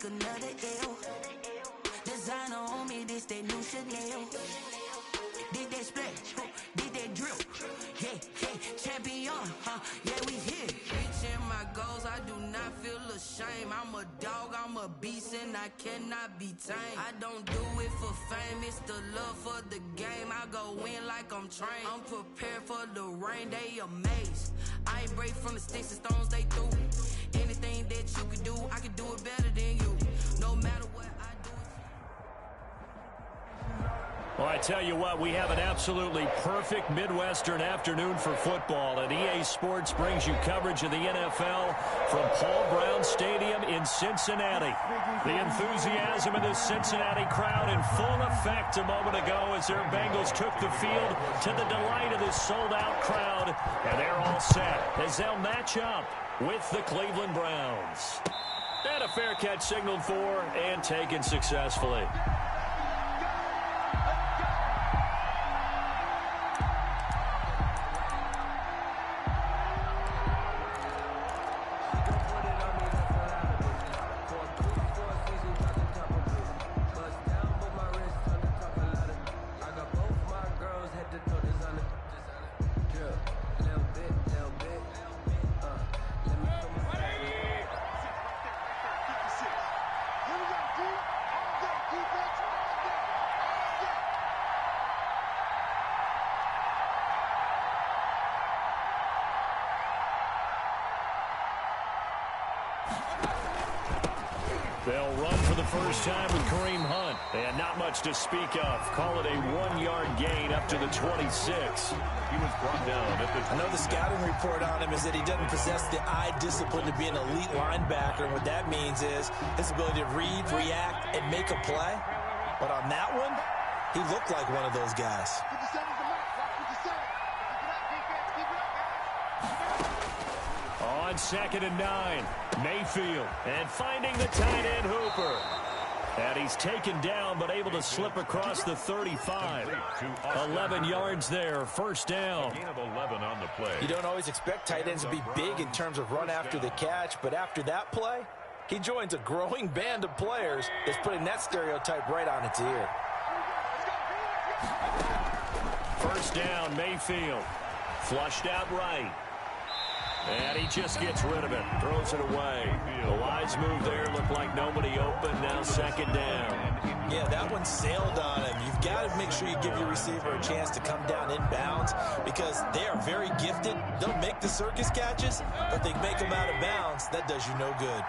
take another L. Designer on me, this that new Chanel. Did that splash, did that drip. Yeah, champion, yeah, we here. Reaching my goals, I do not feel ashamed. I'm a dog, I'm a beast, and I cannot be tamed. I don't do it for fame, it's the love for the game. I go in like I'm trained. I'm prepared for the rain, they amazed. I ain't break from the sticks and stones they threw. Anything that you can do, I can do it better than you. No matter what I do. Well, I tell you what, we have an absolutely perfect Midwestern afternoon for football, and EA Sports brings you coverage of the NFL from Paul Brown Stadium in Cincinnati. The enthusiasm of the Cincinnati crowd in full effect a moment ago as their Bengals took the field to the delight of this sold-out crowd, and they're all set as they'll match up with the Cleveland Browns. And a fair catch signaled for and taken successfully. They'll run for the first time with Kareem Hunt. And not much to speak of. Call it a 1-yard gain up to the 26. He was brought down at the... I know the scouting report on him is that he doesn't possess the eye discipline to be an elite linebacker. And what that means is his ability to read, react, and make a play. But on that one, he looked like one of those guys. On 2nd and 9, Mayfield, and finding the tight end Hooper. And he's taken down, but able to slip across the 35. 11 yards there, first down. Gain of 11 on the play. You don't always expect tight ends to be big in terms of run after the catch, but after that play, he joins a growing band of players that's putting that stereotype right on its ear. First down, Mayfield. Flushed out right. And he just gets rid of it. Throws it away. The wise move there. Looked like nobody open. Now 2nd down. Yeah, that one sailed on him. You've got to make sure you give your receiver a chance to come down inbounds because they are very gifted. They'll make the circus catches, but they make them out of bounds. That does you no good.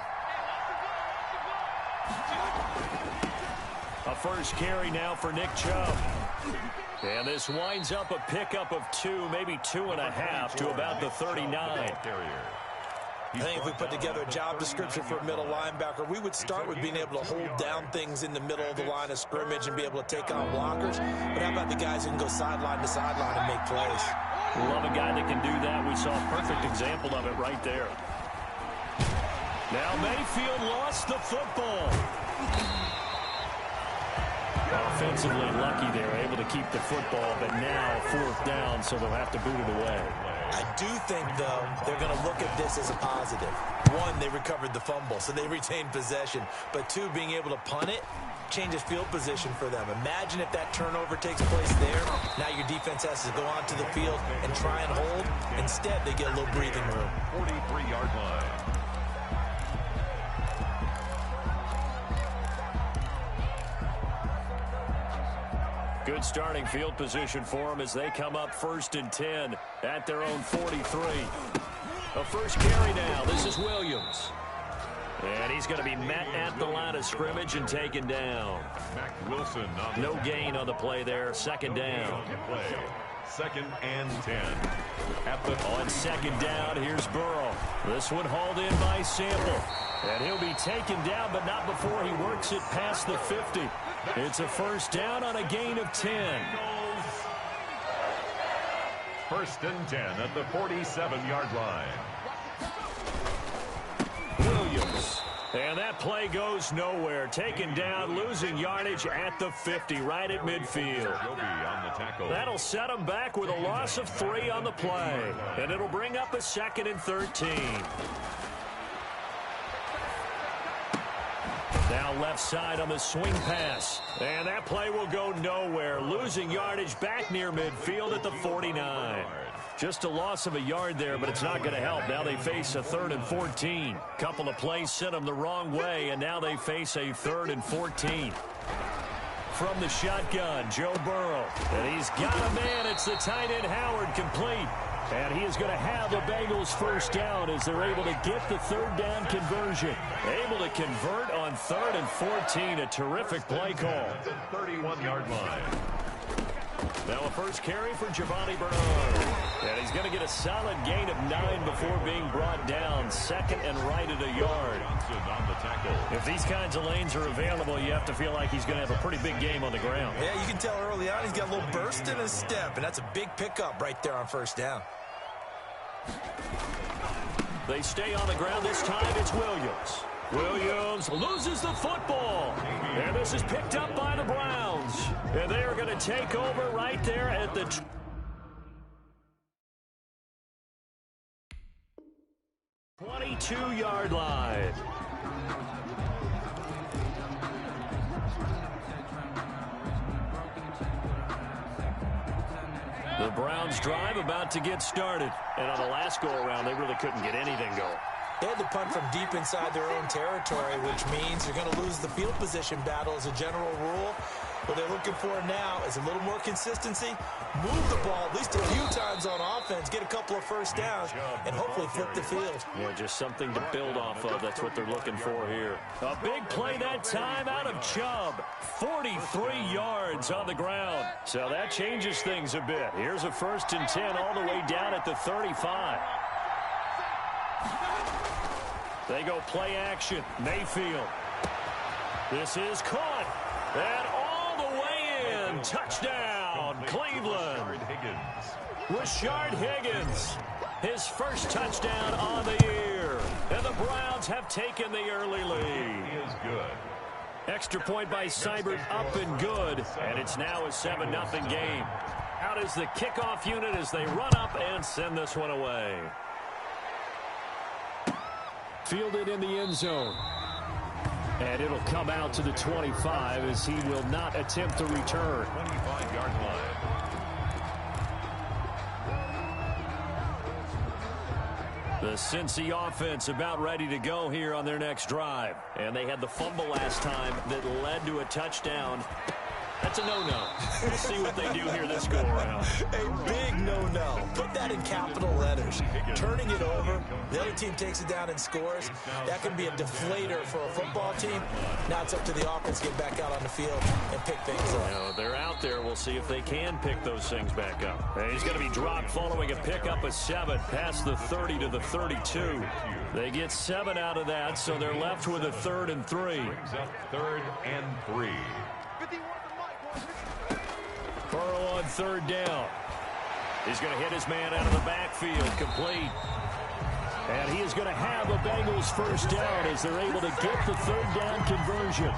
A first carry now for Nick Chubb. And this winds up a pickup of 2, maybe 2.5 to about the 39. I think if we put together a job description for a middle linebacker, we would start with being able to hold down things in the middle of the line of scrimmage and be able to take on blockers. But how about the guys who can go sideline to sideline and make plays? Love a guy that can do that. We saw a perfect example of it right there. Now Mayfield lost the football. Offensively lucky they're able to keep the football, but now 4th down, so they'll have to boot it away. I do think, though, they're going to look at this as a positive. 1, they recovered the fumble, so they retained possession. But 2, being able to punt it changes field position for them. Imagine if that turnover takes place there. Now your defense has to go onto the field and try and hold. Instead, they get a little breathing room. 43-yard line. Good starting field position for them as they come up 1st and 10 at their own 43. A first carry now. This is Williams. And he's going to be met at the line of scrimmage and taken down. Wilson no gain on the play there. 2nd down. 2nd and 10. On 2nd down, here's Burrow. This one hauled in by Sample. And he'll be taken down, but not before he works it past the 50. It's a first down on a gain of 10. 1st and 10 at the 47-yard line. Williams. And that play goes nowhere. Taken down, losing yardage at the 50, right at midfield. That'll set him back with a loss of 3 on the play. And it'll bring up a 2nd and 13. Now left side on the swing pass. And that play will go nowhere. Losing yardage back near midfield at the 49. Just a loss of a yard there, but it's not going to help. Now they face a 3rd and 14. Couple of plays sent them the wrong way, and now they face a 3rd and 14. From the shotgun, Joe Burrow. And he's got a man. It's the tight end Howard, complete. And he is going to have the Bengals first down as they're able to get the 3rd down conversion. Able to convert on 3rd and 14. A terrific play call. 31-yard line. Now a first carry for Giovanni Bernard. And he's going to get a solid gain of 9 before being brought down. 2nd and right at a yard. On the tackle. If these kinds of lanes are available, you have to feel like he's going to have a pretty big game on the ground. Yeah, you can tell early on he's got a little burst in his step, and that's a big pickup right there on first down. They stay on the ground. This time it's Williams. Williams loses the football. And this is picked up by the Browns. And they are going to take over right there at the 22-yard line. The Browns drive about to get started. And on the last go-around, they really couldn't get anything going. They had to punt from deep inside their own territory, which means you're going to lose the field position battle as a general rule. What they're looking for now is a little more consistency, move the ball at least a few times on offense, get a couple of first downs, and hopefully flip the field. Yeah, just something to build off of. That's what they're looking for here. A big play that time out of Chubb. 43 yards on the ground. So that changes things a bit. Here's a 1st and 10 all the way down at the 35. They go play action. Mayfield. This is caught. And all the way in. Touchdown, Cleveland. Rashard Higgins. His first touchdown on the year. And the Browns have taken the early lead. He is good. Extra point by Seibert, up and good. And it's now a 7-0 game. Out is the kickoff unit as they run up and send this one away. Fielded in the end zone. And it'll come out to the 25 as he will not attempt to return. 25-yard line. The Cincy offense about ready to go here on their next drive. And they had the fumble last time that led to a touchdown. That's a no-no. We'll see what they do here this go-around. A big no-no. Put that in capital letters. Turning it over, the other team takes it down and scores. That can be a deflator for a football team. Now it's up to the offense to get back out on the field and pick things up. You know, they're out there. We'll see if they can pick those things back up. And he's going to be dropped following a pickup of 7 past the 30 to the 32. They get 7 out of that, so they're left with a 3rd and 3. Brings up 3rd and 3. Burrow on 3rd down. He's going to hit his man out of the backfield, complete. And he is going to have a Bengals first down as they're able to get the 3rd down conversion.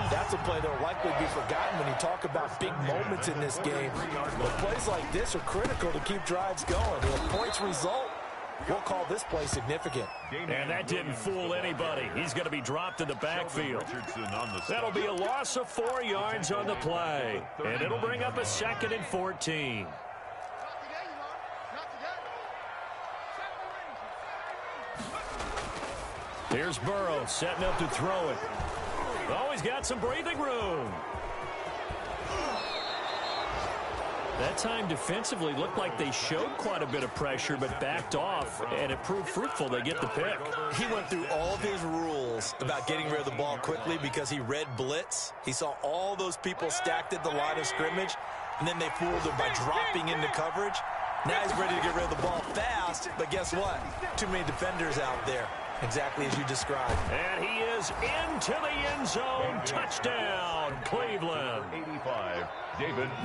That's a play that will likely be forgotten when you talk about big moments in this game. But plays like this are critical to keep drives going. If points result, we'll call this play significant. And that didn't fool anybody. He's going to be dropped in the backfield. That'll be a loss of 4 yards on the play. And it'll bring up a 2nd and 14. Here's Burrow setting up to throw it. Oh, he's got some breathing room. That time defensively looked like they showed quite a bit of pressure but backed off, and it proved fruitful. They get the pick. He went through all of his rules about getting rid of the ball quickly because he read blitz. He saw all those people stacked at the line of scrimmage, and then they fooled him by dropping into coverage. Now he's ready to get rid of the ball fast, but guess what? Too many defenders out there, exactly as you described. And he is into the end zone. Touchdown, Cleveland. 85.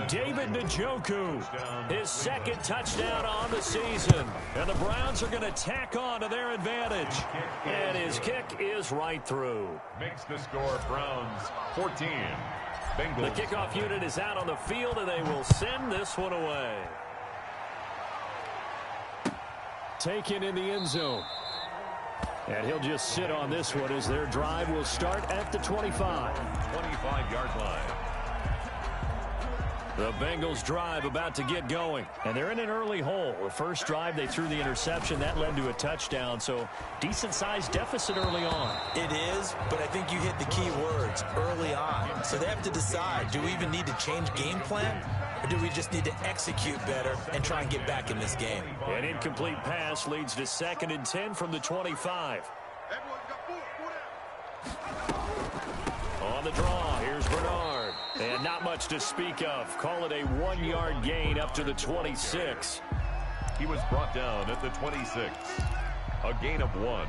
David Njoku, his 2nd touchdown on the season. And the Browns are going to tack on to their advantage. And his kick is right through. Makes the score Browns 14. Bengals. The kickoff unit is out on the field, and they will send this one away. Taken in the end zone. And he'll just sit on this one as their drive will start at the 25. 25-yard line. The Bengals drive about to get going. And they're in an early hole. The first drive, they threw the interception. That led to a touchdown. So decent-sized deficit early on. It is, but I think you hit the key words, early on. So they have to decide, do we even need to change game plan? Or do we just need to execute better and try and get back in this game? An incomplete pass leads to 2nd and 10 from the 25. On the draw, here's Bernard. And not much to speak of. Call it a 1-yard gain up to the 26. He was brought down at the 26. A gain of 1.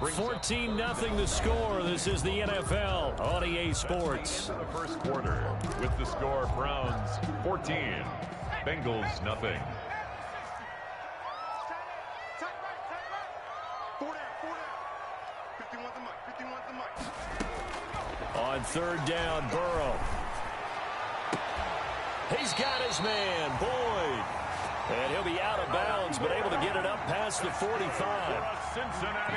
14-0 the score. This is the NFL on EA Sports. The first quarter with the score Browns 14, Bengals nothing. On 3rd down, Burrow. He's got his man, Boyd. And he'll be out of bounds, but able to get it up past the 45.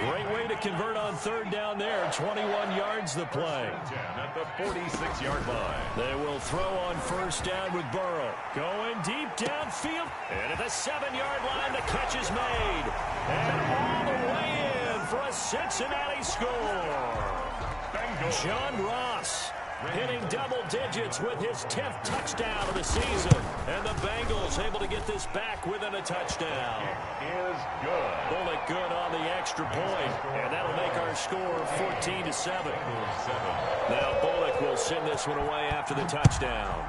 Great way to convert on 3rd down there. 21 yards the play. At the 46-yard line. They will throw on 1st down with Burrow. Going deep downfield. And at the 7-yard line, the catch is made. And all the way in for a Cincinnati score. John Ross hitting double digits with his 10th touchdown of the season. And the Bengals able to get this back within a touchdown. Is good. Bullock good on the extra point. And that'll make our score 14-7. Now Bullock will send this one away after the touchdown.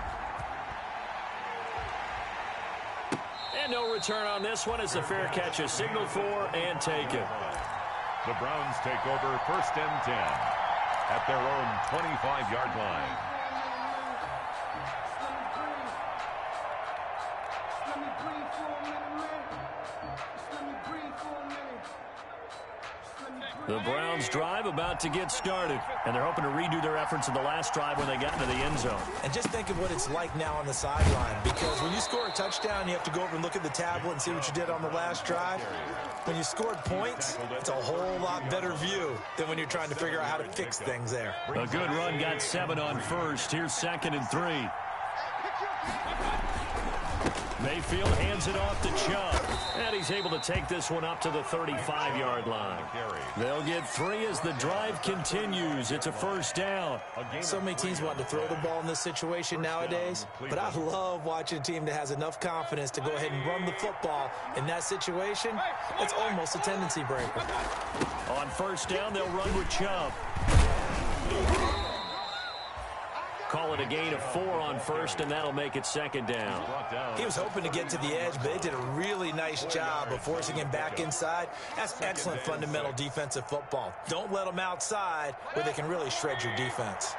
And no return on this one as the fair catch is signaled for and taken. The Browns take over 1st and 10. At their own 25-yard line. The Browns drive about to get started, and they're hoping to redo their efforts in the last drive when they got into the end zone. And just think of what it's like now on the sideline, because when you score a touchdown, you have to go over and look at the tablet and see what you did on the last drive. When you scored points, it's a whole lot better view than when you're trying to figure out how to fix things there. A good run got 7 on 1st. Here's 2nd and 3. Mayfield hands it off to Chubb. And he's able to take this one up to the 35-yard line. They'll get 3 as the drive continues. It's a 1st down. So many teams want to throw the ball in this situation nowadays, but I love watching a team that has enough confidence to go ahead and run the football. In that situation, it's almost a tendency breaker. On 1st down, they'll run with Chubb. Call it a gain of 4 on 1st, and that'll make it 2nd down. He was hoping to get to the edge, but they did a really nice job of forcing him back inside. That's excellent fundamental defensive football. Don't let them outside where they can really shred your defense.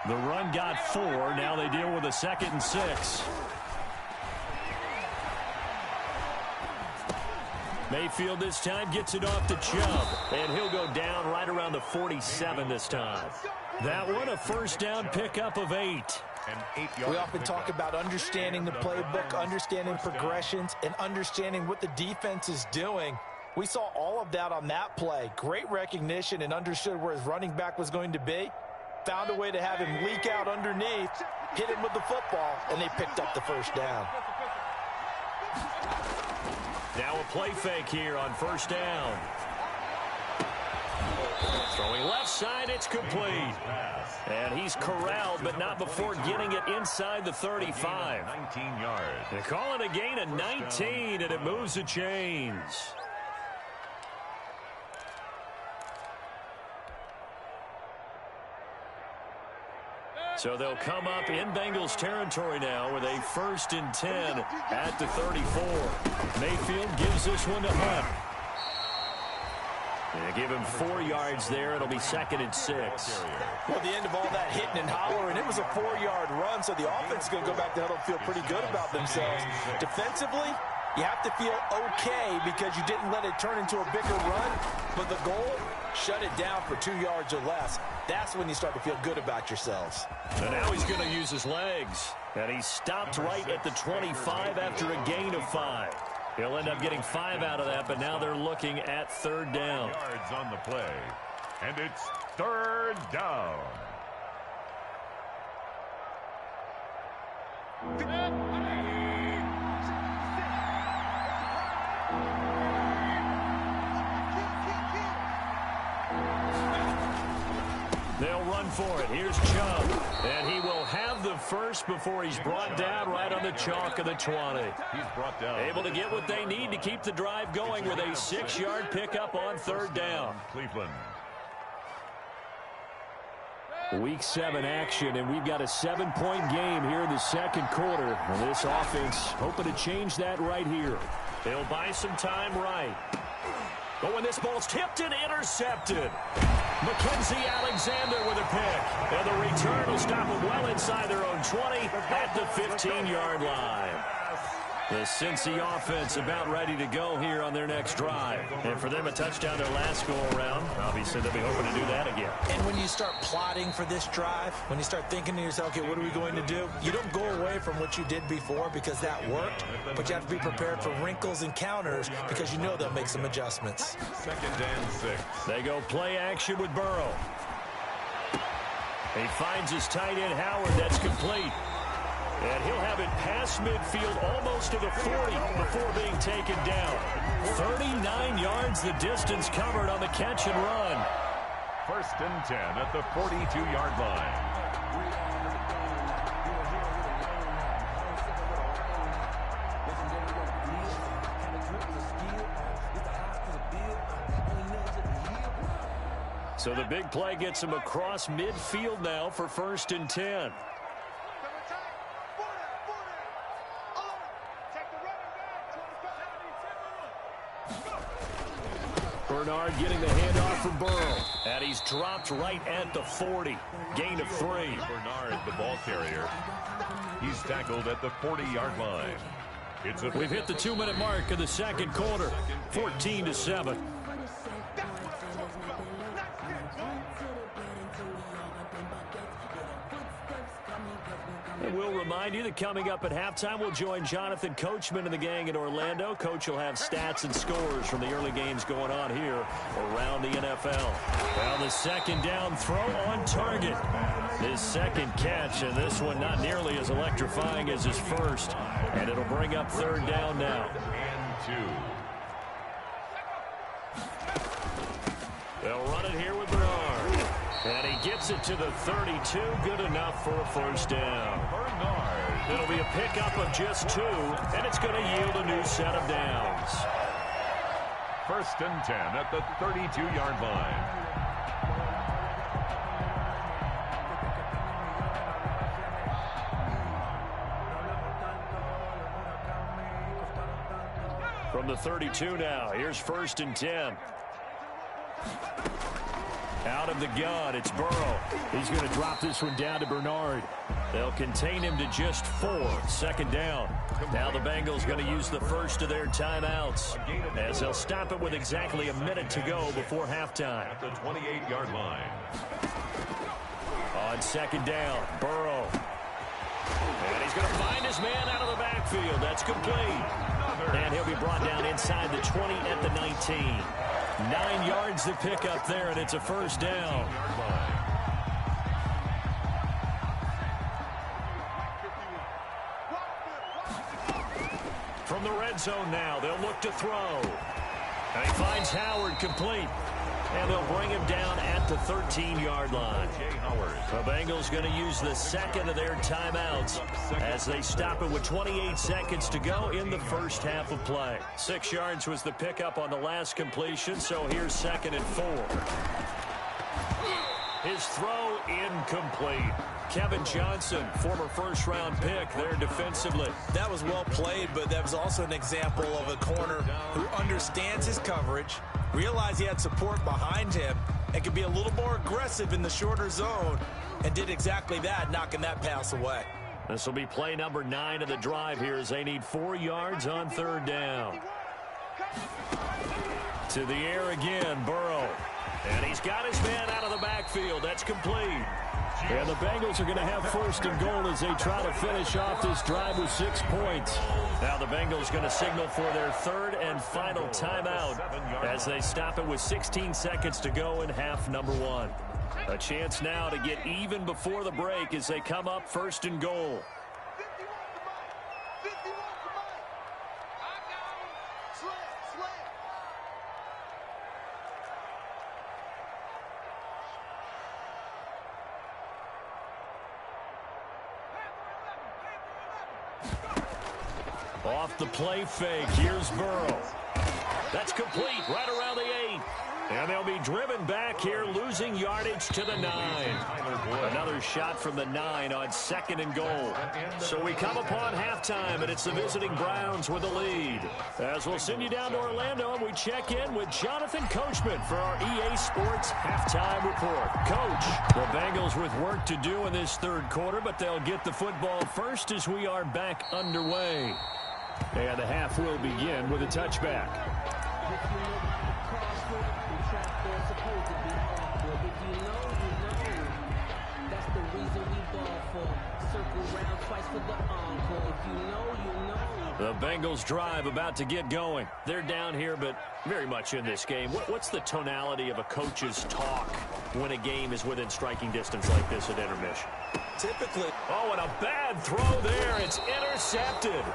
The run got 4. Now they deal with a 2nd and 6. Mayfield this time gets it off to Chubb, and he'll go down right around the 47 this time. That one a 1st down pickup of 8. We often talk about understanding the playbook, understanding progressions, and understanding what the defense is doing. We saw all of that on that play. Great recognition and understood where his running back was going to be. Found a way to have him leak out underneath, hit him with the football, and they picked up the 1st down. Now a play fake here on 1st down. Throwing left side, it's complete. And he's corralled, but not before getting it inside the 35. 19 yards. They call it a gain of 19, and it moves the chains. So they'll come up in Bengals territory now with a 1st and 10 at the 34. Mayfield gives this one to Hunt. They give him 4 yards there. It'll be 2nd and 6. Well, the end of all that hitting and hollering, it was a 4-yard run, so the offense is going to go back to huddle and feel pretty good about themselves. Defensively, you have to feel okay because you didn't let it turn into a bigger run, but the goal, shut it down for 2 yards or less. That's when you start to feel good about yourselves. And now he's going to use his legs. And he stopped right at the 25 after a gain of 5. He'll end up getting 5 out of that, but now they're looking at third down. Yards on the play, and it's third down. They'll run for it. Here's Chubb. And he will have the first before he's brought down right on the chalk of the 20. He's brought down. Able to get what they need to keep the drive going with a 6-yard pickup on third down. Cleveland. Week 7 action, and we've got a 7-point game here in the second quarter. And this offense hoping to change that right here. They'll buy some time right. But when this ball's tipped and intercepted, Mackenzie Alexander with a pick. And the return will stop them well inside their own 20 at the 15-yard line. The Cincy offense about ready to go here on their next drive. And for them, a touchdown their last go-around. Obviously, they'll be hoping to do that again. And when you start plotting for this drive, when you start thinking to yourself, okay, what are we going to do? You don't go away from what you did before because that worked, but you have to be prepared for wrinkles and counters because you know they'll make some adjustments. 2nd and 6. They go play action with Burrow. He finds his tight end, Howard. That's complete. And he'll have it past midfield almost to the 40 before being taken down. 39 yards the distance covered on the catch and run. 1st and 10 at the 42-yard line. So the big play gets him across midfield now for 1st and 10. Bernard getting the handoff from Burrow. And he's dropped right at the 40. Gain of 3. Bernard, the ball carrier. He's tackled at the 40-yard line. We've hit the 2-minute mark of the second quarter. 14-7. And we'll remind you that coming up at halftime, we'll join Jonathan Coachman and the gang in Orlando. Coach will have stats and scores from the early games going on here around the NFL. Well, the second down throw on target. His second catch, and this one not nearly as electrifying as his first. And it'll bring up third down now. And 2. They'll run it here with Bernard. And he gets it to the 32. Good enough for a first down. Bernard. It'll be a pickup of just 2, and it's going to yield a new set of downs. 1st and 10 at the 32-yard line. From the 32 now, here's 1st and 10. Out of the gun, it's Burrow. He's going to drop this one down to Bernard. They'll contain him to just 4. 2nd down. Now the Bengals going to use the first of their timeouts, as they'll stop it with exactly a minute to go before halftime. At the 28-yard line. On 2nd down, Burrow. And he's going to find his man out of the backfield. That's complete. And he'll be brought down inside the 20 at the 19. 9 yards to pick up there, and it's a first down. From the red zone now, they'll look to throw. And he finds Howard complete. And they'll bring him down at the 13-yard line. The Bengals going to use the second of their timeouts as they stop it with 28 seconds to go in the first half of play. 6 yards was the pickup on the last completion, so here's 2nd and 4. His throw incomplete. Kevin Johnson, former first-round pick there defensively. That was well played, but that was also an example of a corner who understands his coverage, realized he had support behind him, and could be a little more aggressive in the shorter zone, and did exactly that, knocking that pass away. This will be play number 9 of the drive here as they need 4 yards on third down. To the air again, Burrow. And he's got his man out of the backfield. That's complete. And the Bengals are going to have first and goal as they try to finish off this drive with 6 points. Now the Bengals going to signal for their third and final timeout as they stop it with 16 seconds to go in half number 1. A chance now to get even before the break as they come up first and goal. Off the play fake, here's Burrow. That's complete right around the 8. And they'll be driven back here, losing yardage to the 9. Another shot from the 9 on second and goal. So we come upon halftime, and it's the visiting Browns with the lead. As we'll send you down to Orlando, and we check in with Jonathan Coachman for our EA Sports Halftime Report. Coach, the Bengals with work to do in this third quarter, but they'll get the football first as we are back underway. And the half will begin with a touchback. The Bengals drive about to get going. They're down here, but very much in this game. What's the tonality of a coach's talk when a game is within striking distance like this at intermission? Typically. Oh, and a bad throw there. It's intercepted.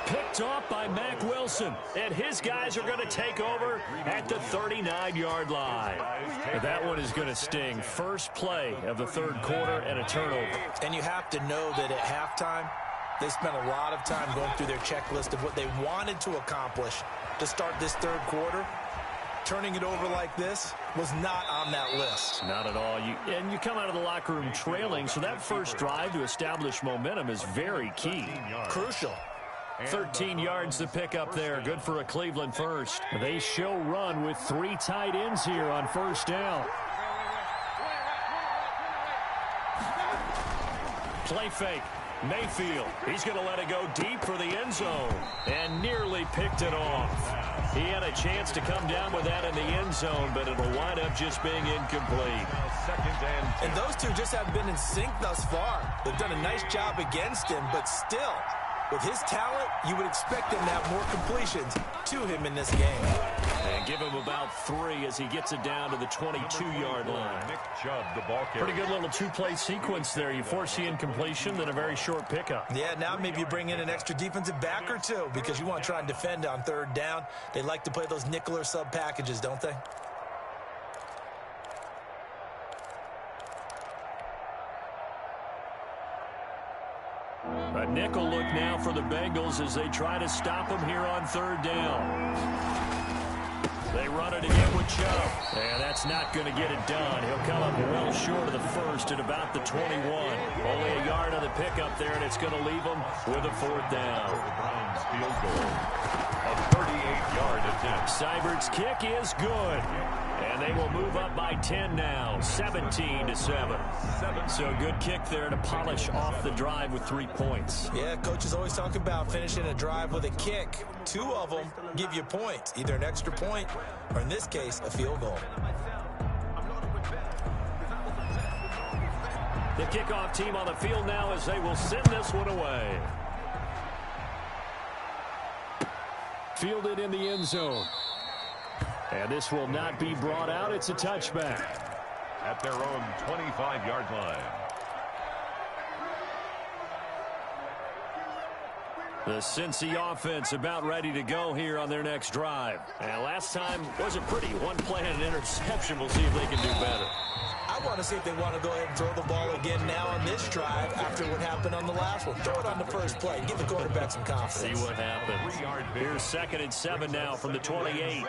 Picked off by Mack Wilson, and his guys are going to take over at the 39-yard line. That one is going to sting. First play of the third quarter and a turnover. And you have to know that at halftime, they spent a lot of time going through their checklist of what they wanted to accomplish to start this third quarter. Turning it over like this was not on that list. Not at all. And you come out of the locker room trailing, so that first drive to establish momentum is very key. Crucial. 13 yards to pick up there. Good for a Cleveland first. They show run with 3 tight ends here on first down. Play fake. Mayfield. He's going to let it go deep for the end zone. And nearly picked it off. He had a chance to come down with that in the end zone, but it'll wind up just being incomplete. And those two just have been in sync thus far. They've done a nice job against him, but still, with his talent, you would expect him to have more completions to him in this game. And give him about 3 as he gets it down to the 22-yard line. Pretty good little 2-play sequence there. You force the incompletion, then a very short pickup. Yeah, now maybe you bring in an extra defensive back or 2 because you want to try and defend on third down. They like to play those nickel or sub packages, don't they? A nickel look now for the Bengals as they try to stop him here on third down. They run it again with Chubb. And that's not going to get it done. He'll come up well short of the first at about the 21. Only a yard on the pickup there, and it's going to leave them with a fourth down. Browns field goal. A 38-yard attempt. Seibert's kick is good. And they will move up by 10 now, 17-7. So good kick there to polish off the drive with 3 points. Yeah, coaches always talk about finishing a drive with a kick. 2 of them give you points, either an extra point or, in this case, a field goal. The kickoff team on the field now as they will send this one away. Fielded in the end zone. And this will not be brought out. It's a touchback. At their own 25-yard line. The Cincy offense about ready to go here on their next drive. And last time wasn't pretty. 1 play and an interception. We'll see if they can do better. I want to see if they want to go ahead and throw the ball again now on this drive after what happened on the last one. Throw it on the first play. Give the quarterback some confidence. See what happens. Here's 2nd and 7 now from the 28.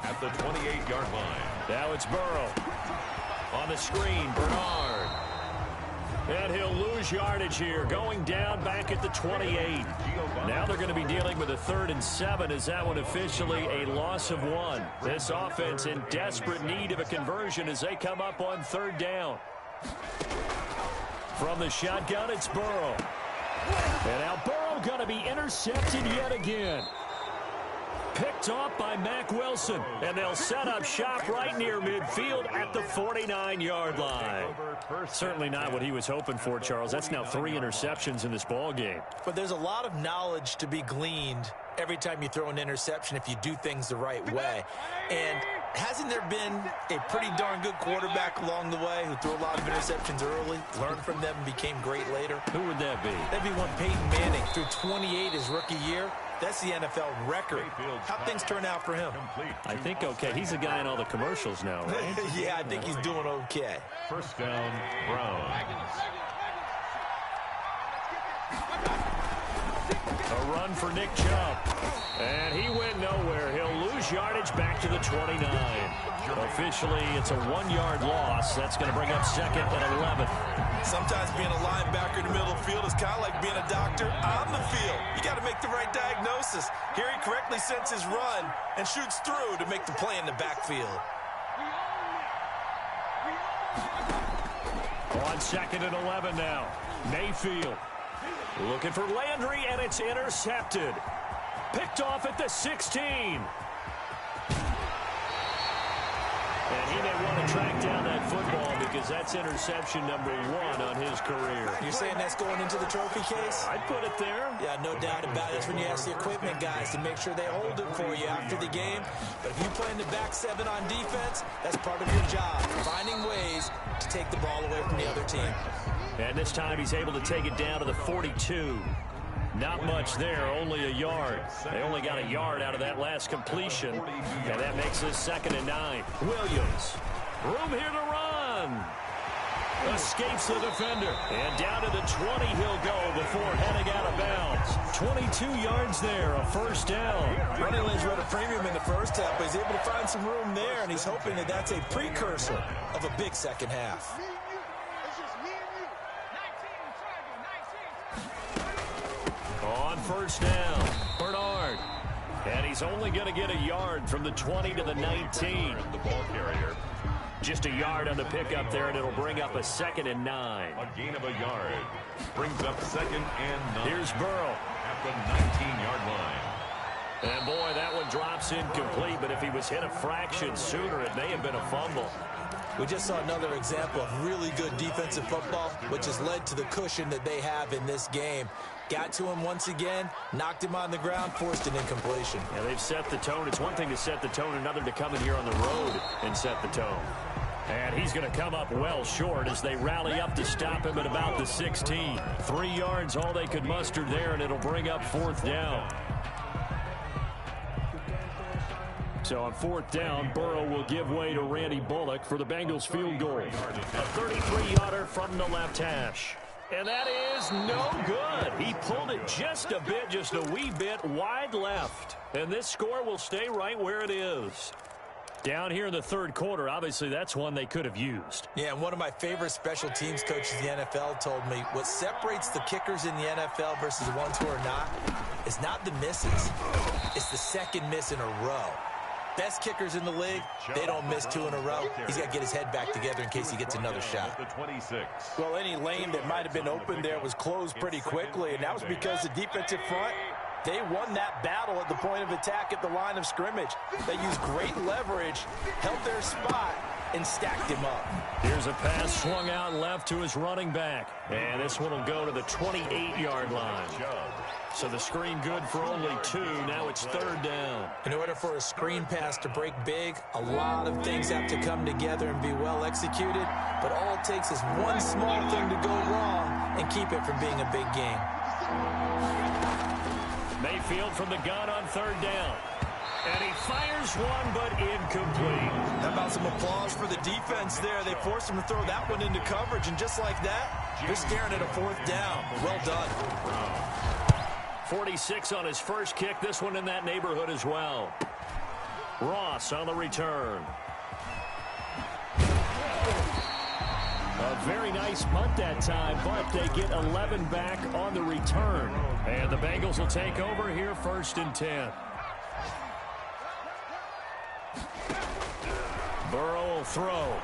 At the 28-yard line. Now it's Burrow. On the screen, Bernard. And he'll lose yardage here, going down back at the 28. Now they're going to be dealing with a 3rd and 7 as that one officially a loss of 1. This offense in desperate need of a conversion as they come up on 3rd down. From the shotgun, it's Burrow. And now Burrow going to be intercepted yet again. Picked off by Mack Wilson, and they'll set up shop right near midfield at the 49-yard line. Certainly not what he was hoping for, Charles. That's now 3 interceptions in this ball game. But there's a lot of knowledge to be gleaned every time you throw an interception if you do things the right way. And hasn't there been a pretty darn good quarterback along the way who threw a lot of interceptions early, learned from them, and became great later? Who would that be? That'd be one Peyton Manning. Threw 28 his rookie year. That's the NFL record. How'd things turn out for him? I think okay. He's a guy in all the commercials now, right? Yeah, I think he's doing okay. First down, Browns. A run for Nick Chubb. And he went nowhere. He'll lose yardage back to the 29. Officially, it's a 1-yard loss. That's going to bring up second and 11. Sometimes being a linebacker in the middle of the field is kind of like being a doctor on the field. You got to make the right diagnosis. Here he correctly sends his run and shoots through to make the play in the backfield. On second and 11 now. Mayfield looking for Landry, and it's intercepted. Picked off at the 16. And he may want to track down that football because that's interception number 1 on his career. You're saying that's going into the trophy case? I'd put it there. Yeah, no doubt about it. That's when you ask the equipment guys to make sure they hold it for you after the game. But if you play in the back 7 on defense, that's part of your job, finding ways to take the ball away from the other team. And this time he's able to take it down to the 42. Not much there, only a yard. They only got a yard out of that last completion, and that makes this second and 9. Williams, room here to run. Escapes the defender, and down to the 20 he'll go before heading out of bounds. 22 yards there, a first down. Running lanes were at a premium in the first half, but he's able to find some room there, and he's hoping that that's a precursor of a big second half. On first down, Bernard. And he's only going to get a yard from the 20 to the 19. The ball carrier. Just a yard on the pickup there, and it'll bring up a second and 9. A gain of a yard. Brings up second and 9. Here's Burrow. At the 19-yard line. And boy, that one drops incomplete, but if he was hit a fraction sooner, it may have been a fumble. We just saw another example of really good defensive football, which has led to the cushion that they have in this game. Got to him once again, knocked him on the ground, forced an incompletion. Yeah, they've set the tone. It's one thing to set the tone, another to come in here on the road and set the tone. And he's going to come up well short as they rally up to stop him at about the 16. 3 yards, all they could muster there, and it'll bring up fourth down. So on fourth down, Burrow will give way to Randy Bullock for the Bengals field goal. A 33-yarder from the left hash. And that is no good. He pulled it just a bit, just a wee bit wide left. And this score will stay right where it is. Down here in the third quarter, obviously that's one they could have used. Yeah, and one of my favorite special teams coaches in the NFL told me what separates the kickers in the NFL versus the ones who are not is not the misses. It's the second miss in a row. Best kickers in the league, they don't miss 2 in a row. He's got to get his head back together in case he gets another shot. Well, any lane that might have been open there was closed pretty quickly, and that was because the defensive front, they won that battle at the point of attack at the line of scrimmage. They used great leverage, held their spot, and stacked him up. Here's a pass swung out left to his running back. And this one will go to the 28-yard line. So the screen good for only 2. Now it's third down. In order for a screen pass to break big, a lot of things have to come together and be well executed. But all it takes is one small thing to go wrong and keep it from being a big game. Mayfield from the gun on third down. And he fires one, but incomplete. How about some applause for the defense there? They forced him to throw that one into coverage, and just like that, they're staring at a fourth down. Well done. 46 on his first kick. This one in that neighborhood as well. Ross on the return. A very nice punt that time, but they get 11 back on the return. And the Bengals will take over here first and 10. Burrow will throw.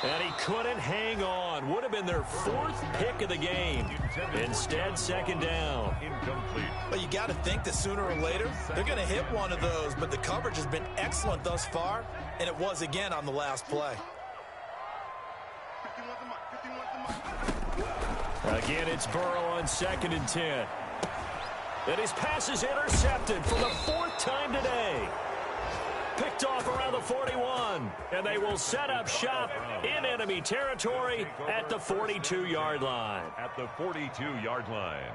And he couldn't hang on. Would have been their 4th pick of the game. Instead, second down. Incomplete. Well, you got to think that sooner or later, they're going to hit one of those, but the coverage has been excellent thus far, and it was again on the last play. Again, it's Burrow on 2nd and 10. And his pass is intercepted for the 4th time today. Picked off around the 41, and they will set up shop in enemy territory at the 42-yard line. At the 42-yard line.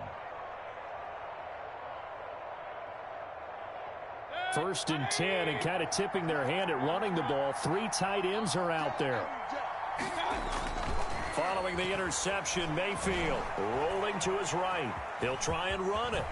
1st and 10, and kind of tipping their hand at running the ball. 3 tight ends are out there. Following the interception, Mayfield rolling to his right. He'll try and run it.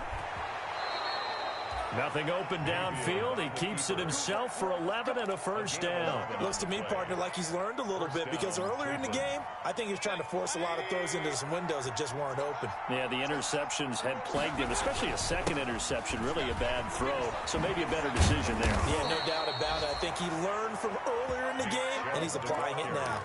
Nothing open downfield. He keeps it himself for 11 and a first down. Looks to me, partner, like he's learned a little bit, because earlier in the game, I think he's trying to force a lot of throws into some windows that just weren't open. Yeah, the interceptions had plagued him, especially a second interception, really a bad throw. So maybe a better decision there. Yeah, no doubt about it. I think he learned from earlier in the game, and he's applying it now.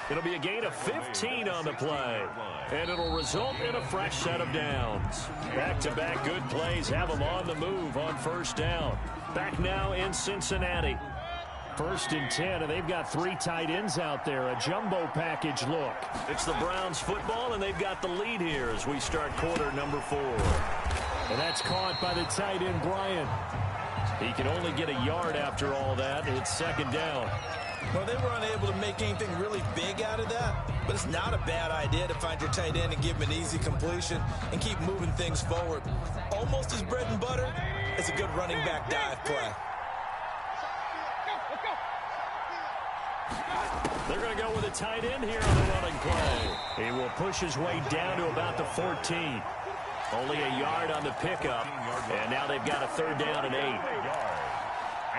It'll be a gain of 15 on the play, and it'll result in a fresh set of downs. Back-to-back good plays have them on the move on first down. Back now in Cincinnati. 1st and 10, and they've got 3 tight ends out there. A jumbo package look. It's the Browns football, and they've got the lead here as we start quarter number 4. And that's caught by the tight end, Bryant. He can only get a yard after all that. It's second down. Well, they were unable to make anything really big out of that, but it's not a bad idea to find your tight end and give him an easy completion and keep moving things forward. Almost as bread and butter as a good running back dive play. They're going to go with a tight end here on the running play. He will push his way down to about the 14. Only a yard on the pickup, and now they've got a 3rd down and 8.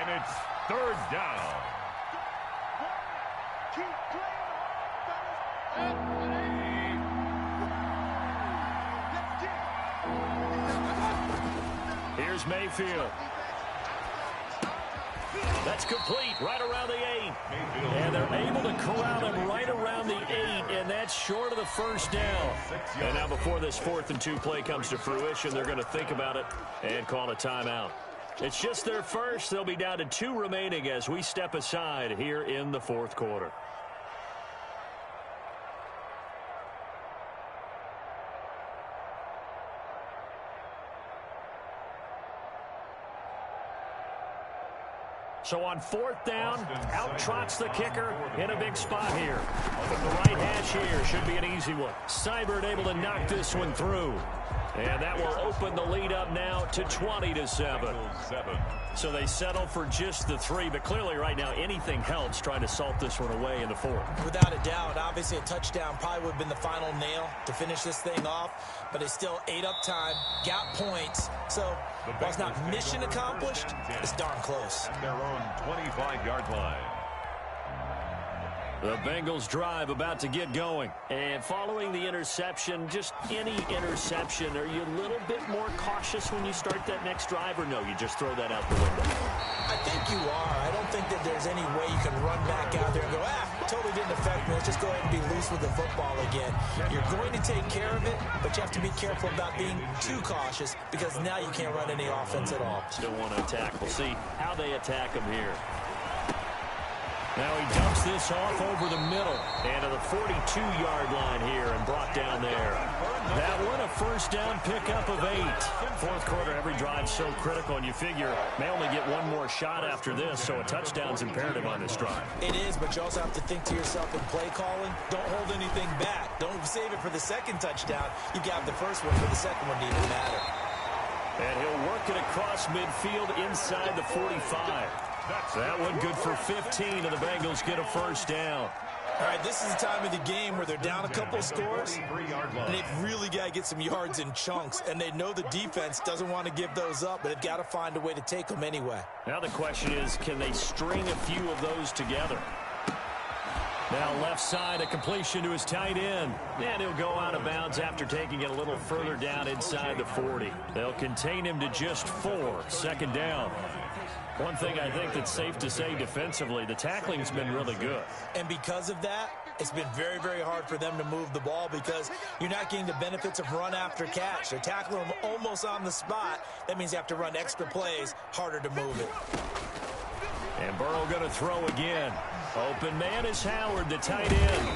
And it's 3rd down. Here's Mayfield. That's complete right around the 8. And they're able to corral him right around the 8, and that's short of the first down. And now before this 4th and 2 play comes to fruition, they're going to think about it and call a timeout. It's just their first. They'll be down to 2 remaining as we step aside here in the 4th quarter. So on 4th down, out trots the kicker in a big spot here. From the right hash here, should be an easy one. Seibert able to knock this one through. And that will open the lead up now to 20-7. So they settle for just the 3, but clearly right now anything helps trying to salt this one away in the 4th. Without a doubt, obviously a touchdown probably would have been the final nail to finish this thing off, but it's still 8 up time, got points, so while it's not mission accomplished, it's darn close. At their own 25-yard line. The Bengals drive about to get going. And following the interception, just any interception, are you a little bit more cautious when you start that next drive, or no, you just throw that out the window? I think you are. I don't think that there's any way you can run back out there and go, totally didn't affect me. Let's just go ahead and be loose with the football again. You're going to take care of it, but you have to be careful about being too cautious because now you can't run any offense at all. Still want to attack. We'll see how they attack them here. Now he dumps this off over the middle and to the 42-yard line here and brought down there. That one a first down pickup of 8. 4th quarter, every drive so critical, and you figure may only get one more shot after this, so a touchdown's imperative on this drive. It is, but you also have to think to yourself in play calling, don't hold anything back. Don't save it for the second touchdown. You got the first one for the second one to even matter. And he'll work it across midfield inside the 45. That one good for 15, and the Bengals get a first down. All right, this is the time of the game where they're down a couple of scores, and they've really got to get some yards in chunks, and they know the defense doesn't want to give those up, but they've got to find a way to take them anyway. Now the question is, can they string a few of those together? Now left side, a completion to his tight end. And he'll go out of bounds after taking it a little further down inside the 40. They'll contain him to just 4, second down. One thing I think that's safe to say defensively, the tackling's been really good. And because of that, it's been very, very hard for them to move the ball because you're not getting the benefits of run after catch. They're tackling them almost on the spot. That means they have to run extra plays, harder to move it. And Burrow going to throw again. Open man is Howard, the tight end.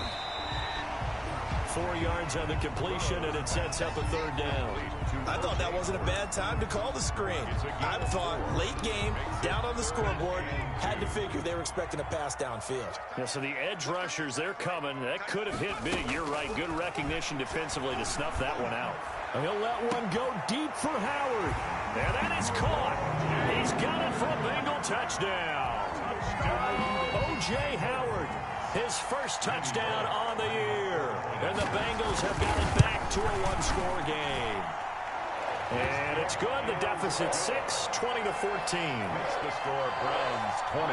4 yards on the completion, and it sets up a third down. I thought that wasn't a bad time to call the screen. I thought late game, down on the scoreboard, had to figure they were expecting a pass downfield. Yeah, so the edge rushers, they're coming. That could have hit big. You're right. Good recognition defensively to snuff that one out. And he'll let one go deep for Howard. And that is caught. He's got it for a Bengal touchdown. O.J. Howard, his first touchdown on the year. And the Bengals have got it back to a one-score game. And it's good. The deficit 6, 20-14. It's the score. Browns 20,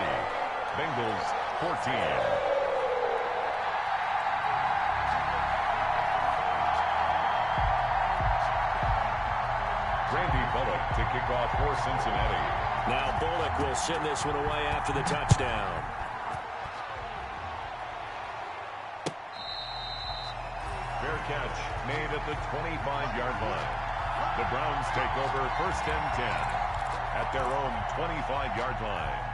Bengals 14. Randy Bullock to kick off for Cincinnati. Now Bullock will send this one away after the touchdown. Fair catch made at the 25-yard line. The Browns take over 1st and 10 at their own 25-yard line.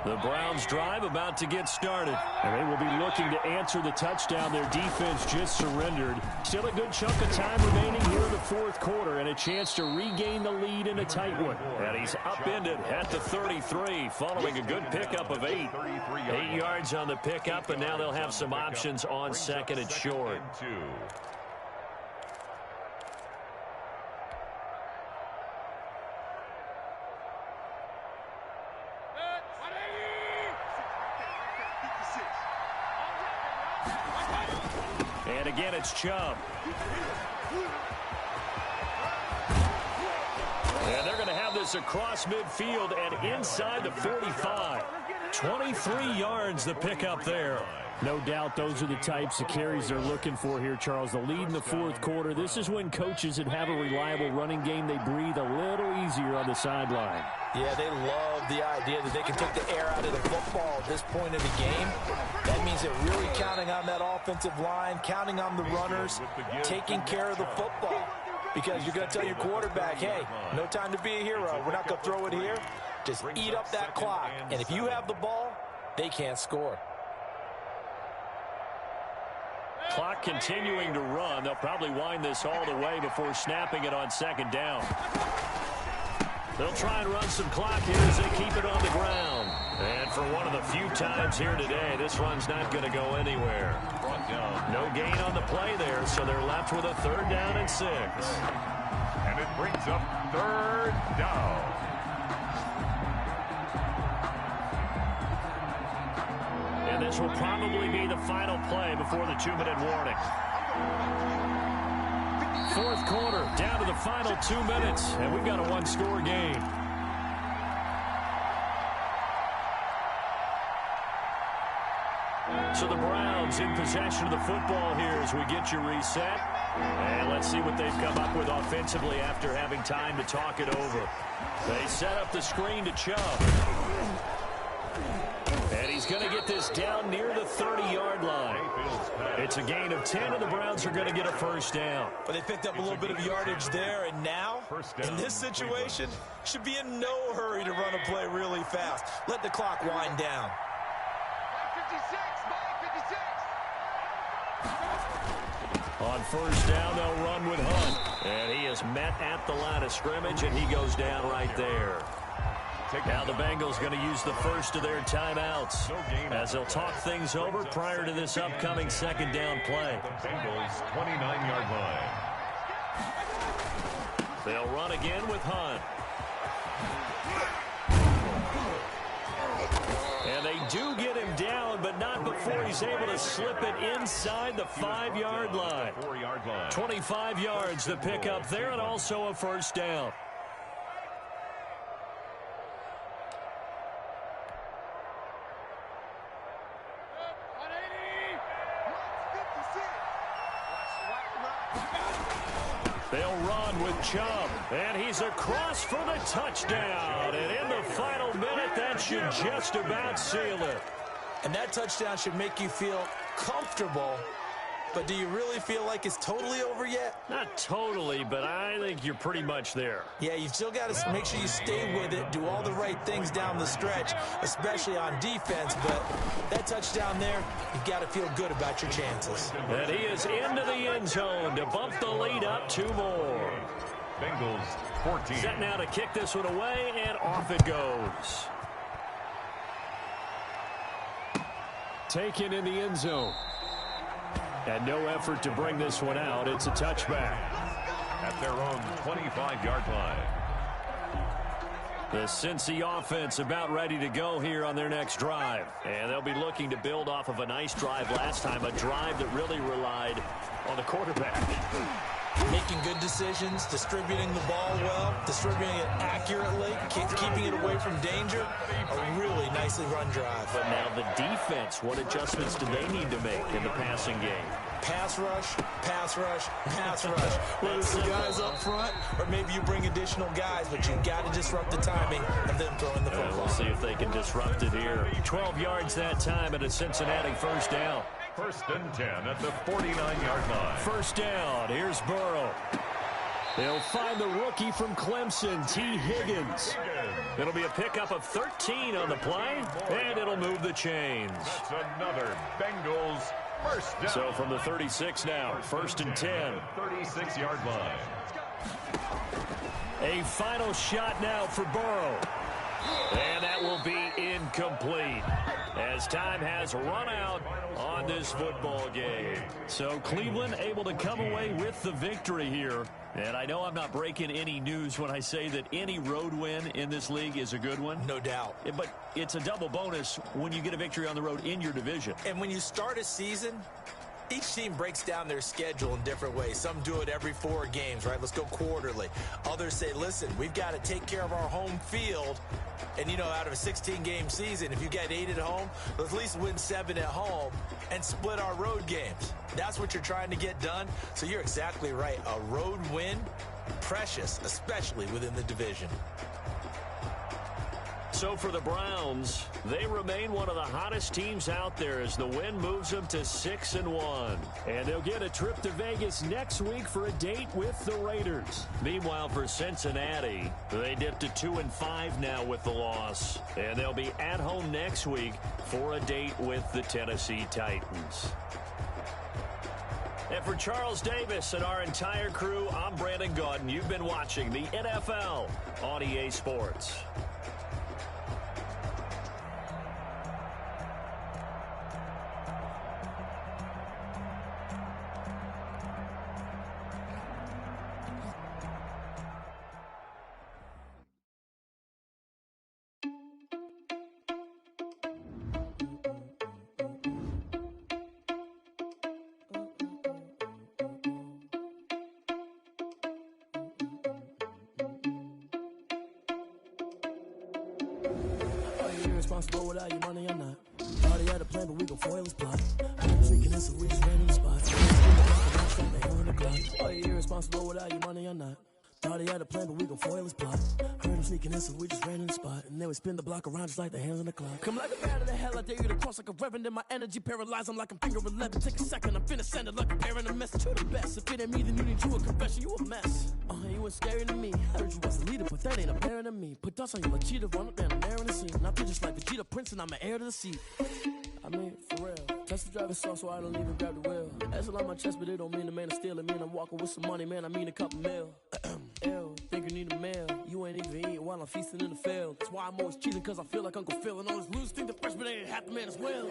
The Browns drive about to get started. And they will be looking to answer the touchdown their defense just surrendered. Still a good chunk of time remaining here in the fourth quarter and a chance to regain the lead in a tight one. And he's upended at the 33 following a good pickup of 8. 8 yards on the pickup, and now they'll have some options on second and short. And again, it's Chubb. And they're going to have this across midfield and inside the 45. 23 yards the pickup there. No doubt those are the types of carries they're looking for here, Charles. The lead in the fourth quarter. This is when coaches that have a reliable running game, they breathe a little easier on the sideline. Yeah, they love the idea that they can take the air out of the football at this point in the game. That means they're really counting on that offensive line, counting on the runners, taking care of the football. Because you're going to tell your quarterback, hey, no time to be a hero. We're not going to throw it here. Just eat up that clock. And if you have the ball, they can't score. Clock continuing to run. They'll probably wind this all the way before snapping it on second down. They'll try and run some clock here as they keep it on the ground. And for one of the few times here today, this run's not going to go anywhere. No gain on the play there, so they're left with a 3rd down and 6. And it brings up 3rd down. And this will probably be the final play before the 2-minute warning. Fourth quarter, down to the final 2 minutes, and we've got a one-score game. So the Browns in possession of the football here as we get you reset. And let's see what they've come up with offensively after having time to talk it over. They set up the screen to Chubb. And he's going to get this down near the 30-yard line. It's a gain of 10, and the Browns are going to get a 1st down. But they picked up a little bit of yardage there, and now, in this situation, should be in no hurry to run a play really fast. Let the clock wind down. 56, 56. On 1st down, they'll run with Hunt. And he is met at the line of scrimmage, and he goes down right there. Now the Bengals going to use the first of their timeouts as they'll talk things over prior to this upcoming 2nd down play. Bengals 29-yard line. They'll run again with Hunt. And they do get him down, but not before he's able to slip it inside the 5-yard line. 25 yards the pickup there, and also a 1st down. They'll run with Chubb. And he's across for the touchdown. And in the final minute, that should just about seal it. And that touchdown should make you feel comfortable. But do you really feel like it's totally over yet? Not totally, but I think you're pretty much there. Yeah, you've still got to make sure you stay with it, do all the right things down the stretch, especially on defense. But that touchdown there, you've got to feel good about your chances. And he is into the end zone to bump the lead up 2 more. Bengals 14. Set now to kick this one away, and off it goes. Taken in the end zone. And no effort to bring this one out. It's a touchback. At their own 25-yard line. The Cincy offense about ready to go here on their next drive. And they'll be looking to build off of a nice drive last time, a drive that really relied on the quarterback. Making good decisions, distributing the ball well, distributing it accurately, keeping it away from danger. A really nicely run drive. But now the defense, what adjustments do they need to make in the passing game? Pass rush, pass rush, pass rush. Whether it's the guys up front or maybe you bring additional guys, but you've got to disrupt the timing of them throwing the football. We'll see if they can disrupt it here. 12 yards that time at a Cincinnati first down. 1st and 10 at the 49-yard line. First down. Here's Burrow. They'll find the rookie from Clemson, T. Higgins. It'll be a pickup of 13 on the play, and it'll move the chains. That's another Bengals first down. So from the 36 now, 1st and 10. 36-yard line. A final shot now for Burrow. And that will be incomplete as time has run out on this football game. So Cleveland able to come away with the victory here. And I know I'm not breaking any news when I say that any road win in this league is a good one. No doubt. But it's a double bonus when you get a victory on the road in your division. And when you start a season, each team breaks down their schedule in different ways. Some do it every 4 games, right? Let's go quarterly. Others say, listen, we've got to take care of our home field. And, you know, out of a 16-game season, if you get 8 at home, let's at least win 7 at home and split our road games. That's what you're trying to get done. So you're exactly right. A road win, precious, especially within the division. So for the Browns, they remain one of the hottest teams out there as the win moves them to 6-1. And they'll get a trip to Vegas next week for a date with the Raiders. Meanwhile, for Cincinnati, they dipped to 2-5 now with the loss. And they'll be at home next week for a date with the Tennessee Titans. And for Charles Davis and our entire crew, I'm Brandon Gaudin. You've been watching the NFL on EA Sports. Responsible without your money or not. Already had a plan, but we gon' foil his plot. Thinking this, so we just ran in the spot. Are you irresponsible without your money or not? Thought he had a plan, but we gon' foil his plot. Heard him sneaking in, so we just ran in the spot. And then we spin the block around just like the hands on the clock. Come like a bat of the hell, I dare you to cross like a reverend. And my energy paralyzed, I'm like I'm finger 11. Take a second, I'm finna send it like a parent a message. You the best, if it ain't me, then you need you a confession. You a mess. You was scary to me. I heard you was a leader, but that ain't apparent to me. Put dust on you like cheetah, run up and I'm there in the scene. Now I'm just like Vegeta Prince and I'm an heir to the seat. I mean, for real. Test the driver's sauce so I don't even grab the wheel. That's on my chest, but it don't mean the man is stealing. Mean I'm walking with some money, man, I mean a couple mil. Ew, think you need a meal. You ain't even eating while I'm feasting in the field. That's why I'm always cheating, cause I feel like Uncle Phil. And all those losers think the freshman ain't half the man as well.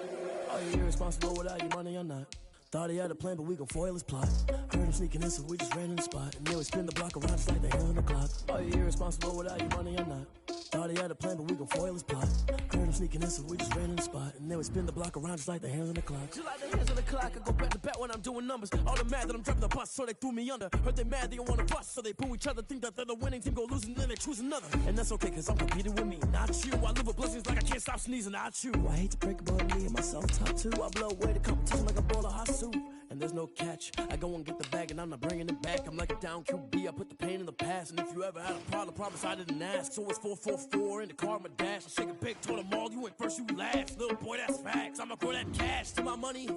Are you irresponsible without your money or not? Thought he had a plan, but we gon' foil his plot. Heard him sneaking in, so we just ran in the spot. And then we spin the block around just like the hands on the clock. Are you irresponsible without your money or not? Thought he had a plan, but we gon' foil his plot. Heard him sneaking in, so we just ran in the spot. And then we spin the block around just like the hands on the clock. Just like the hands on the clock, I go back to back when I'm doing numbers. All the mad that I'm driving the bus, so they threw me under. Heard they mad, they don't wanna bust, so they boo each other. Think that they're the winning team, go losing, then they choose another. And that's okay, cause I'm competing with me, not you. I live with blessings like I can't stop sneezing, not you. I hate to break it, but me and myself top two. I blow away the competition like a bowl of hot soup. and there's no catch. I go and get the bag and I'm not bringing it back. I'm like a down QB, I put the pain in the past. And if you ever had a problem, promise I didn't ask. So it's 4-4-4 in the car, my dash. I shake a big, told them all, you went first, you last. Little boy, that's facts. I'ma throw that cash to my money.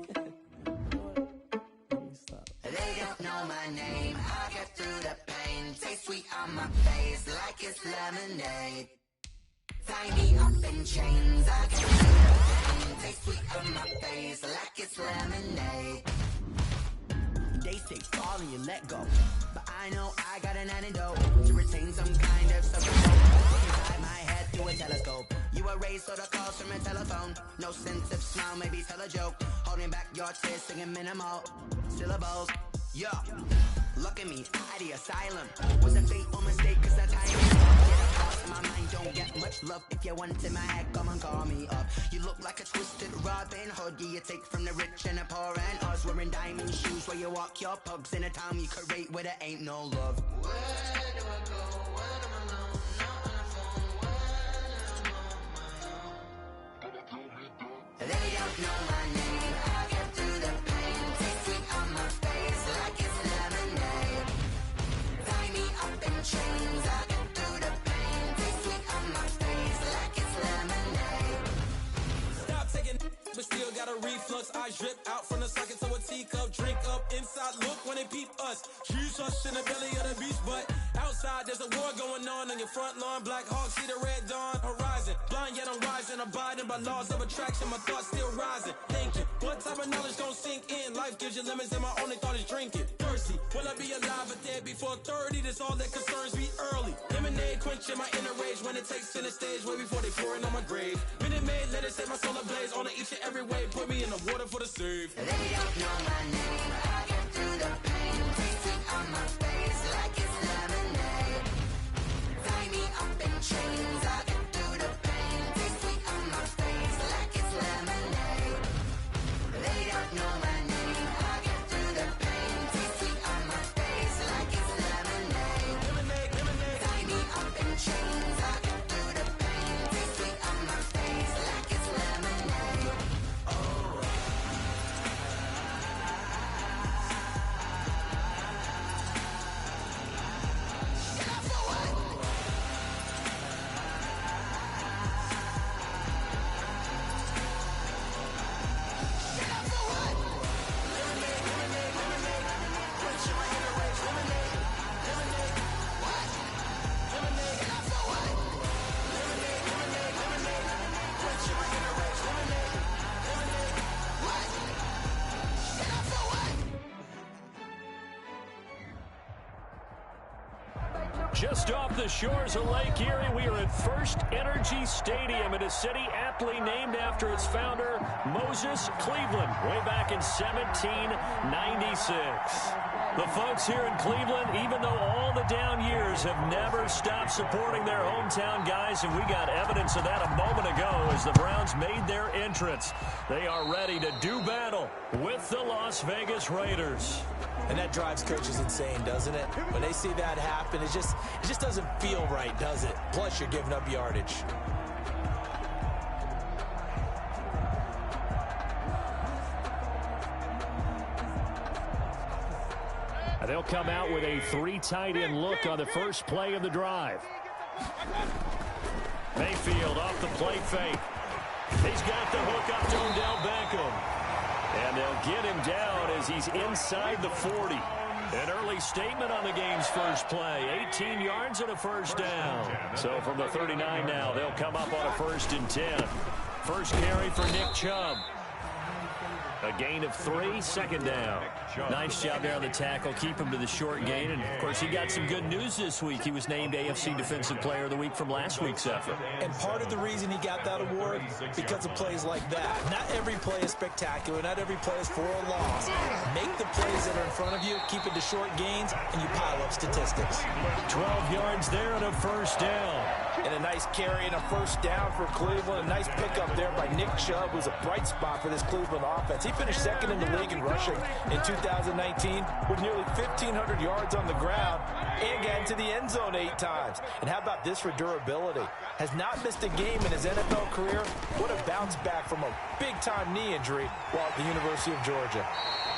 They don't know my name, I get through the pain. Taste sweet on my face like it's lemonade. Tie me up in chains, I get through the pain. Taste sweet on my face like it's lemonade. They say fall and you let go, but I know I got an antidote to retain some kind of self-control. Inside my head through a telescope. You erase all the calls from a telephone. No sense of smile, maybe tell a joke. Holding back your tears, singing minimal syllables. Yo, look at me, at the asylum. Was a fateful mistake, cause the time is up. Get a cross in my mind, don't get much love. If you want in my head, come and call me up. You look like a twisted Robin Hood. Yeah, you take from the rich and the poor and us. Wearing diamond shoes where you walk your pugs in a town you create where there ain't no love. Where do I go when I'm alone? Not on the phone, when I'm on my own. They don't know my name, I get through the pain. Taste sweet on my face like it's lemonade. Tie me up in chains, I get through the pain. Taste sweet on my face like it's lemonade. Stop taking but still got a reflux. I drip out from the socket to a teacup. Drink up inside, look when they peep us. Choose us in the belly of the beast, but outside there's a war going on your front lawn. Black Hawk, see the red dawn horizon. Blind yet I'm rising, abiding by laws of attraction. My thoughts still rising, thinking what type of knowledge don't sink in? Life gives you limits and my only thought is drinking. Thirsty, will I be alive or dead before 30? That's all that concerns me early. Lemonade quenching my inner rage when it takes center stage way before they pouring on my grave. Minute Maid, let it set my soul ablaze on each and every way. Put me in the water for the save. They don't know my name, I get through the pain. Taste sweet on my face like it's lemonade. Tie me up in chains, I get through the pain. Taste sweet on my face like it's lemonade. They don't know my name, I get through the pain. Taste sweet on my face like it's lemonade. Lemonade, lemonade. Tie me up in chains, I get through the pain. Taste sweet on my face like it's lemonade. Just off the shores of Lake Erie, we are at First Energy Stadium in a city aptly named after its founder, Moses Cleveland, way back in 1796. The folks here in Cleveland, even though all the down years, have never stopped supporting their hometown guys, and we got evidence of that a moment ago as the Browns made their entrance. They are ready to do battle with the Las Vegas Raiders. And that drives coaches insane, doesn't it? When they see that happen, it just doesn't feel right, does it? Plus, you're giving up yardage. They'll come out with a 3 tight end look on the first play of the drive. Mayfield off the play fake. He's got the hook up to Odell Beckham. And they'll get him down as he's inside the 40. An early statement on the game's first play. 18 yards and a first down. So from the 39 now, they'll come up on a 1st and 10. First carry for Nick Chubb. A gain of 3, 2nd down. Nice job there on the tackle. Keep him to the short gain. And, of course, he got some good news this week. He was named AFC Defensive Player of the Week from last week's effort. And part of the reason he got that award, because of plays like that. Not every play is spectacular. Not every play is for a loss. Make the plays that are in front of you, keep it to short gains, and you pile up statistics. 12 yards there and a first down. And a nice carry and a first down for Cleveland. A nice pickup there by Nick Chubb, who's a bright spot for this Cleveland offense. He finished 2nd in the league in rushing in 2019 with nearly 1,500 yards on the ground and got into the end zone 8 times. And how about this for durability? Has not missed a game in his NFL career. What a bounce back from a big-time knee injury while at the University of Georgia.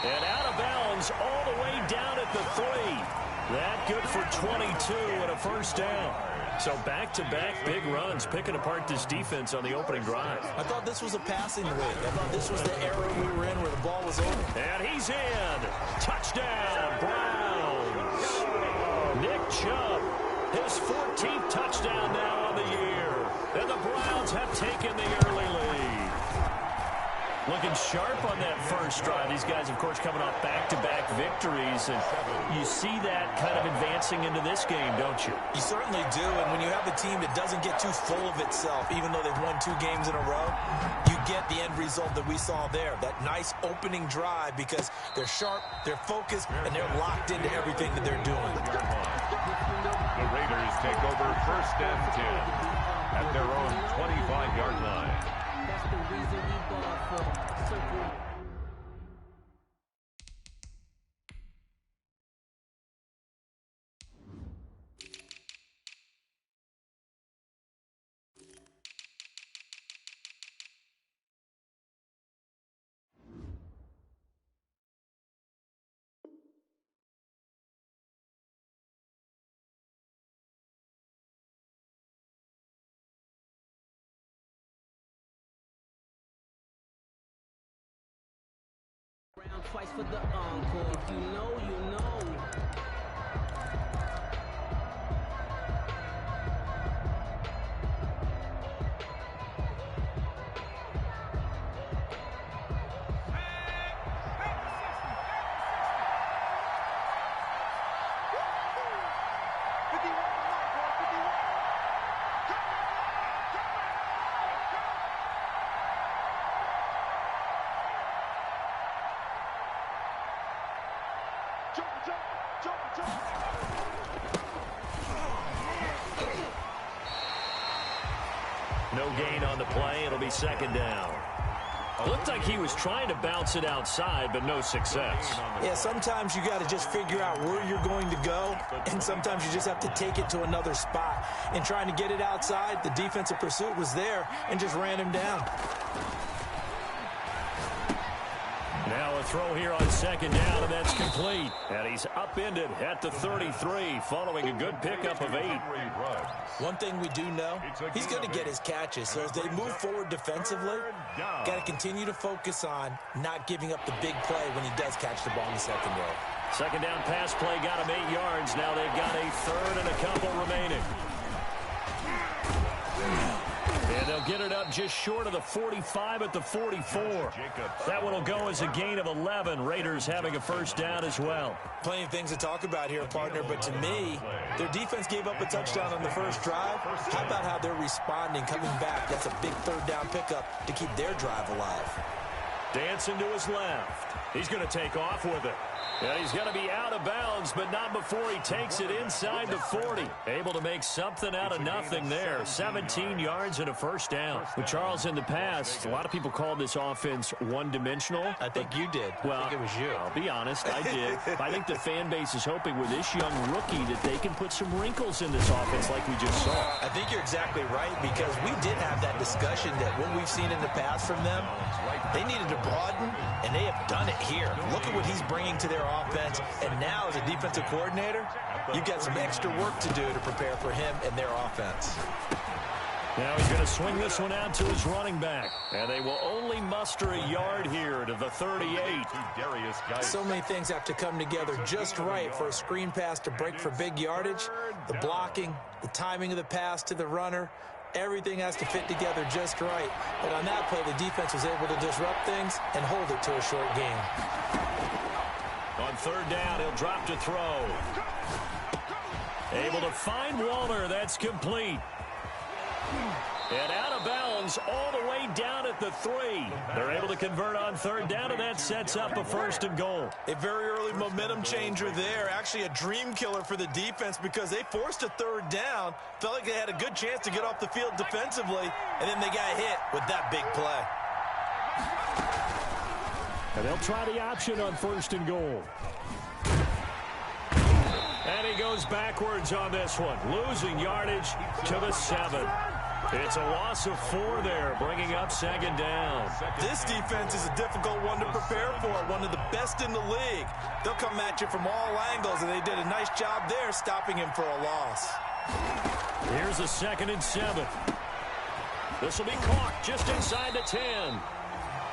And out of bounds all the way down at the 3. That good for 22 and a first down. So back-to-back big runs, picking apart this defense on the opening drive. I thought this was a passing league. I thought this was the era we were in where the ball was over. And he's in. Touchdown, Browns. Nick Chubb, his 14th touchdown now on the year. And the Browns have taken the early lead. Looking sharp on that first drive. These guys, of course, coming off back-to-back victories. And you see that kind of advancing into this game, don't you? You certainly do. And when you have a team that doesn't get too full of itself, even though they've won 2 games in a row, you get the end result that we saw there. That nice opening drive because they're sharp, they're focused, and they're locked into everything that they're doing. The Raiders take over 1st and 10 at their own 25-yard line. That's the reason we bought for circle. Twice for the encore. If you know, you know. No gain on the play. It'll be 2nd down. Looked like he was trying to bounce it outside, but no success. Yeah, sometimes you got to just figure out where you're going to go, and sometimes you just have to take it to another spot. And trying to get it outside, the defensive pursuit was there and just ran him down. Now a throw here on 2nd down, and that's complete. And he's upended at the 33, following a good pickup of 8. One thing we do know, he's going to get his catches. So as they move forward defensively, got to continue to focus on not giving up the big play when he does catch the ball in the secondary. 2nd down pass play got him 8 yards. Now they've got a 3rd and a couple remaining. And they'll get it up just short of the 45 at the 44. That one will go as a gain of 11. Raiders having a 1st down as well. Plenty of things to talk about here, partner, but to me, their defense gave up a touchdown on the first drive. How about how they're responding, coming back? That's a big 3rd down pickup to keep their drive alive. Dancing to his left. He's going to take off with it. Yeah, he's going to be out of bounds, but not before he takes it inside the 40. Able to make something out of nothing there. 17 yards and a 1st down. With Charles in the past, a lot of people called this offense one-dimensional. I think you did. Well, I think it was you. I'll be honest, I did. I think the fan base is hoping with this young rookie that they can put some wrinkles in this offense like we just saw. I think you're exactly right, because we did have that discussion that what we've seen in the past from them, they needed to broaden, and they have done it here. Look at what he's bringing to their offense, and now as a defensive coordinator, you've got some extra work to do to prepare for him and their offense. Now he's going to swing this one out to his running back, and they will only muster a yard here to the 38. So many things have to come together just right for a screen pass to break for big yardage. The blocking, the timing of the pass to the runner, everything has to fit together just right. But on that play, the defense was able to disrupt things and hold it to a short game. On 3rd down, he'll drop to throw. Able to find Waller. That's complete. And out of bounds all the way down at the 3. They're able to convert on 3rd down, and that sets up a 1st and goal. A very early momentum changer there. Actually a dream killer for the defense, because they forced a 3rd down. Felt like they had a good chance to get off the field defensively, and then they got hit with that big play. And they'll try the option on 1st and goal. And he goes backwards on this one, losing yardage to the 7. It's a loss of 4 there, bringing up second down. This defense is a difficult one to prepare for, one of the best in the league. They'll come at you from all angles, and they did a nice job there stopping him for a loss. Here's a 2nd and 7. This will be caught just inside the 10.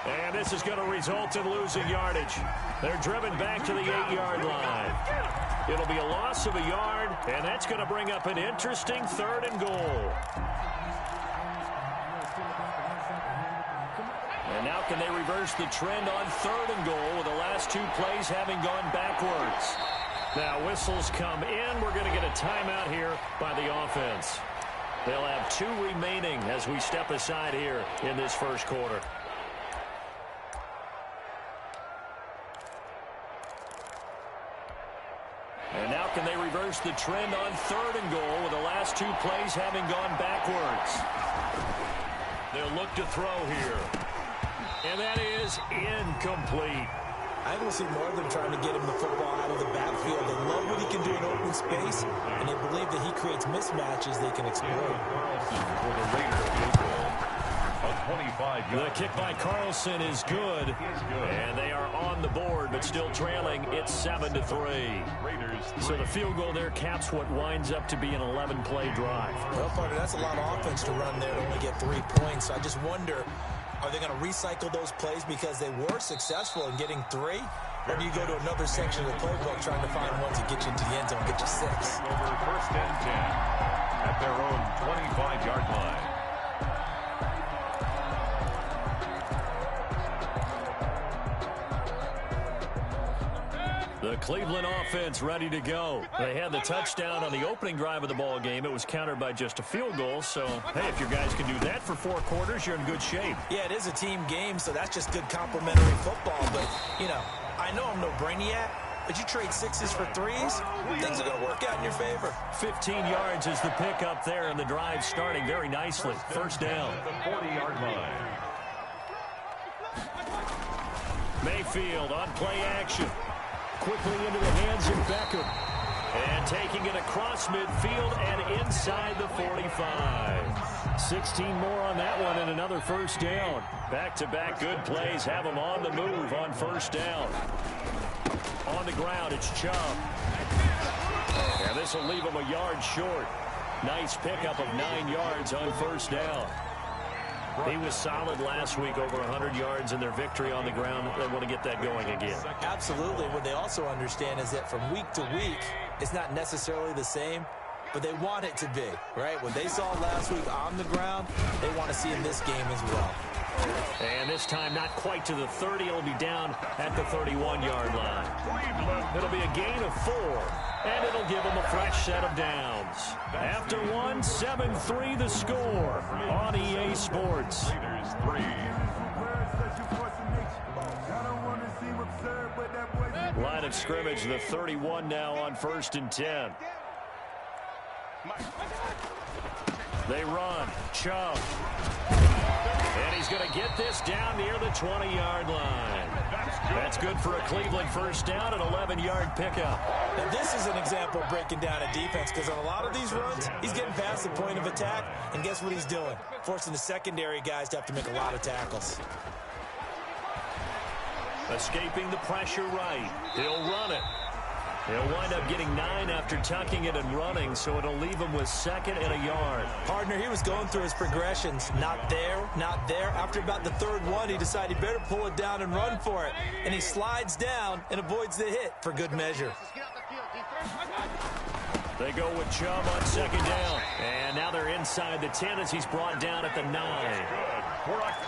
And this is going to result in losing yardage. They're driven back to the 8-yard line. It'll be a loss of a yard, and that's going to bring up an interesting 3rd and goal. And now can they reverse the trend on 3rd and goal with the last 2 plays having gone backwards? Now whistles come in. We're going to get a timeout here by the offense. They'll have 2 remaining as we step aside here in this first quarter. And now can they reverse the trend on 3rd and goal with the last 2 plays having gone backwards? They'll look to throw here. And that is incomplete. I don't see more of them trying to get him the football out of the backfield. They love what he can do in open space, and they believe that he creates mismatches they can exploit. For the Raiders field goal. The kick by Carlson is good, and they are on the board, but still trailing. It's 7-3. So the field goal there caps what winds up to be an 11-play drive. Well, partner, that's a lot of offense to run there to only get 3 points. So I just wonder, are they going to recycle those plays because they were successful in getting 3? Or do you go to another section of the playbook trying to find ones that get you into the end zone and get you 6? Over 1st and 10 at their own 25-yard line. The Cleveland offense ready to go. They had the touchdown on the opening drive of the ball game. It was countered by just a field goal. So, hey, if your guys can do that for 4 quarters, you're in good shape. Yeah, it is a team game, so that's just good complementary football. But, you know, I know I'm no brainiac, but you trade 6s for 3s, things are going to work out in your favor. 15 yards is the pickup there, and the drive starting very nicely. First down. The 40-yard line. Mayfield on play action. Quickly into the hands of Beckham. And taking it across midfield and inside the 45. 16 more on that one and another first down. Back-to-back good plays have them on the move on first down. On the ground, it's Chubb. And this will leave them a yard short. Nice pickup of 9 yards on first down. He was solid last week, over 100 yards in their victory on the ground. They want to get that going again. Absolutely. What they also understand is that from week to week, it's not necessarily the same, but they want it to be, right? What they saw last week on the ground, they want to see in this game as well. And this time not quite to the 30. It'll be down at the 31-yard line. It'll be a gain of 4, and it'll give them a fresh set of downs. After 1, 7-3 the score on EA Sports. Line of scrimmage, the 31 now on 1st and 10. They run. Chubb. And he's going to get this down near the 20-yard line. That's good for a Cleveland first down, an 11-yard pickup. Now, this is an example of breaking down a defense, because on a lot of these runs, he's getting past the point of attack, and guess what he's doing? Forcing the secondary guys to have to make a lot of tackles. Escaping the pressure right. He'll run it. He'll wind up getting 9 after tucking it and running, so it'll leave him with 2nd and a yard. Partner, he was going through his progressions. Not there, not there. After about the 3rd one, he decided he better pull it down and run for it. And he slides down and avoids the hit for good measure. They go with Chubb on 2nd down. And now they're inside the 10 as he's brought down at the 9.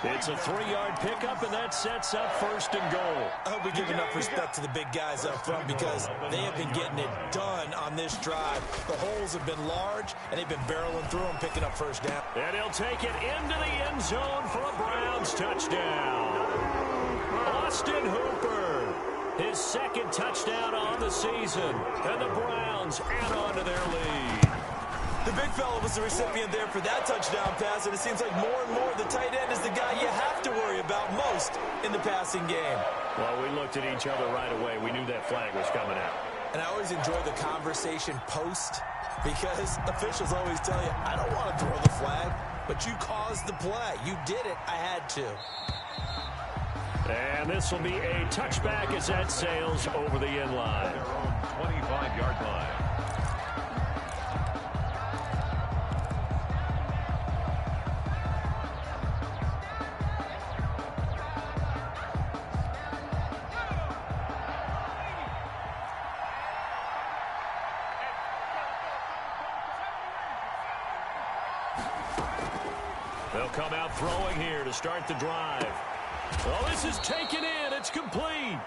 It's a 3-yard pickup, and that sets up 1st and goal. I hope we give enough respect to the big guys up front, because they have been getting it done on this drive. The holes have been large, and they've been barreling through them, picking up first down. And he'll take it into the end zone for a Browns touchdown. Austin Hooper, his 2nd touchdown on the season, and the Browns add on to their lead. The big fella was the recipient there for that touchdown pass, and it seems like more and more the tight end is the guy you have to worry about most in the passing game. Well, we looked at each other right away. We knew that flag was coming out. And I always enjoy the conversation post, because officials always tell you, I don't want to throw the flag. but you caused the play. You did it. I had to. And this will be a touchback as that sails over the end line. Their own 25-yard line. They'll come out throwing here to start the drive. Oh, this is taken in. It's complete.